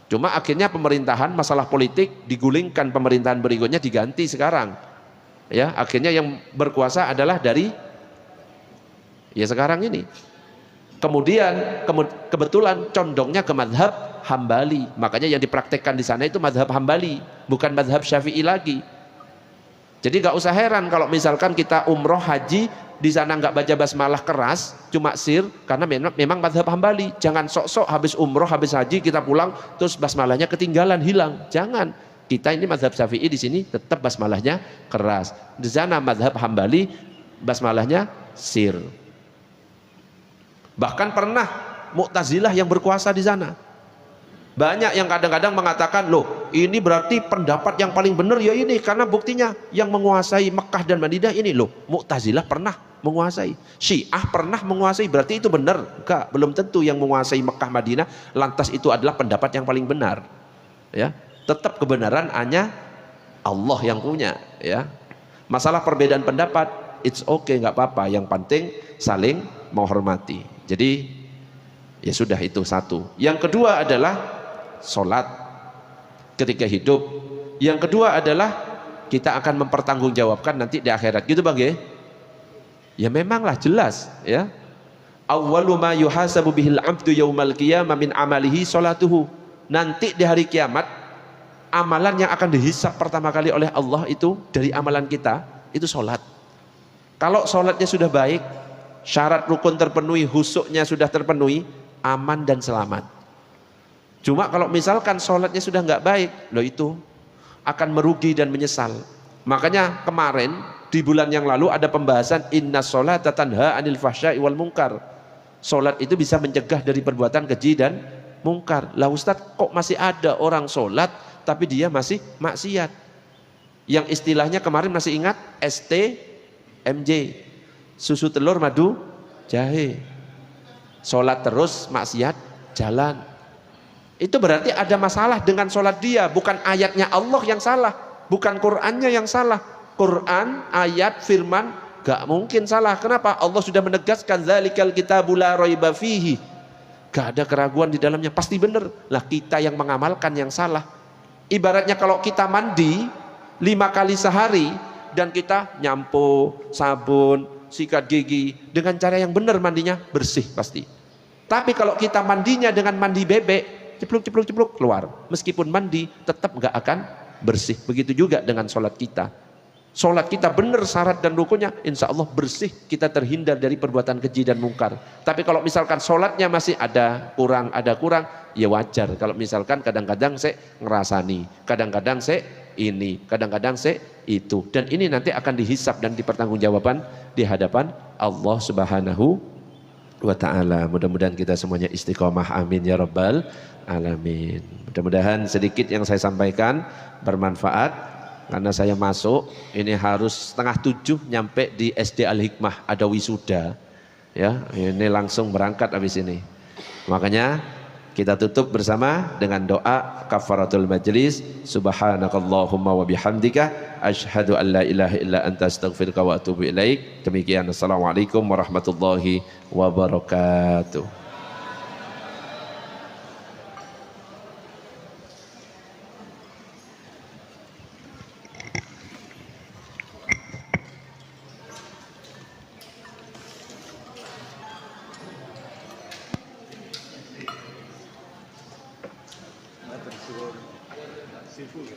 Cuma akhirnya pemerintahan masalah politik digulingkan, pemerintahan berikutnya diganti sekarang. Ya, akhirnya yang berkuasa adalah dari ya sekarang ini. Kemudian kebetulan condongnya ke madhab Hambali, makanya yang dipraktekkan di sana itu madhab Hambali, bukan madhab Syafi'i lagi. Jadi gak usah heran kalau misalkan kita umroh haji di sana nggak baca basmalah keras, cuma sir, karena memang madhab Hambali. Jangan sok-sok habis umroh, habis haji kita pulang terus basmalahnya ketinggalan, hilang. Jangan. Kita ini madhab Syafi'i, di sini tetap basmalahnya keras. Di sana madhab Hambali basmalahnya sir. Bahkan pernah Mu'tazilah yang berkuasa di sana. Banyak yang kadang-kadang mengatakan, loh ini berarti pendapat yang paling benar ya ini, karena buktinya yang menguasai Mekah dan Madinah ini loh, Mu'tazilah pernah menguasai, Syiah pernah menguasai, berarti itu benar? Enggak, belum tentu yang menguasai Mekah Madinah lantas itu adalah pendapat yang paling benar. Ya, tetap kebenaran hanya Allah yang punya. Ya, masalah perbedaan pendapat, it's okay, nggak apa-apa. Yang penting saling menghormati. Jadi ya sudah, itu satu. Yang kedua adalah sholat ketika hidup. Yang kedua adalah kita akan mempertanggungjawabkan nanti di akhirat, gitu Bang ya? Ya memanglah jelas ya. Awwalu ma yuhasabu bihil 'abdu yaumal qiyamah min amalihi sholatuhu. Nanti di hari kiamat amalan yang akan dihisab pertama kali oleh Allah itu dari amalan kita itu sholat. Kalau sholatnya sudah baik, syarat rukun terpenuhi, khusyuknya sudah terpenuhi, aman dan selamat. Cuma kalau misalkan sholatnya sudah nggak baik, loh itu akan merugi dan menyesal. Makanya kemarin di bulan yang lalu ada pembahasan inna sholata tanha anil fahsya'i wal munkar. Sholat itu bisa mencegah dari perbuatan keji dan mungkar. Lah Ustadz, kok masih ada orang sholat tapi dia masih maksiat? Yang istilahnya kemarin masih ingat STMJ, susu telur madu jahe. Sholat terus maksiat jalan. Itu berarti ada masalah dengan sholat dia, bukan ayatnya Allah yang salah, bukan Qur'annya yang salah. Quran, ayat, firman gak mungkin salah. Kenapa? Allah sudah menegaskan dzalikal kitabu la raiba fihi. Gak ada keraguan di dalamnya, pasti benar. Lah kita yang mengamalkan yang salah. Ibaratnya kalau kita mandi 5 kali sehari dan kita nyampo, sabun, sikat gigi dengan cara yang benar, mandinya bersih pasti. Tapi kalau kita mandinya dengan mandi bebek, cepluk keluar, meskipun mandi tetap gak akan bersih. Begitu juga dengan sholat kita. Sholat kita benar syarat dan rukunnya, insya Allah bersih, kita terhindar dari perbuatan keji dan mungkar. Tapi kalau misalkan sholatnya masih ada kurang, ya wajar. Kalau misalkan kadang-kadang saya ngerasani, kadang-kadang saya ini, kadang-kadang saya itu. Dan ini nanti akan dihisab dan dipertanggungjawaban di hadapan Allah Subhanahu wa ta'ala. Mudah-mudahan kita semuanya istiqomah, amin ya rabbal alamin. Mudah-mudahan sedikit yang saya sampaikan bermanfaat. Karena saya masuk ini harus 6:30 nyampe di SD Al-Hikmah, ada wisuda ya, ini langsung berangkat habis ini. Makanya kita tutup bersama dengan doa kafaratul majlis. Subhanakallahumma wa bihamdika asyhadu an la ilaha illa anta astaghfiruka wa atubu ilaik. Demikian, assalamualaikum warahmatullahi wabarakatuh. full ya,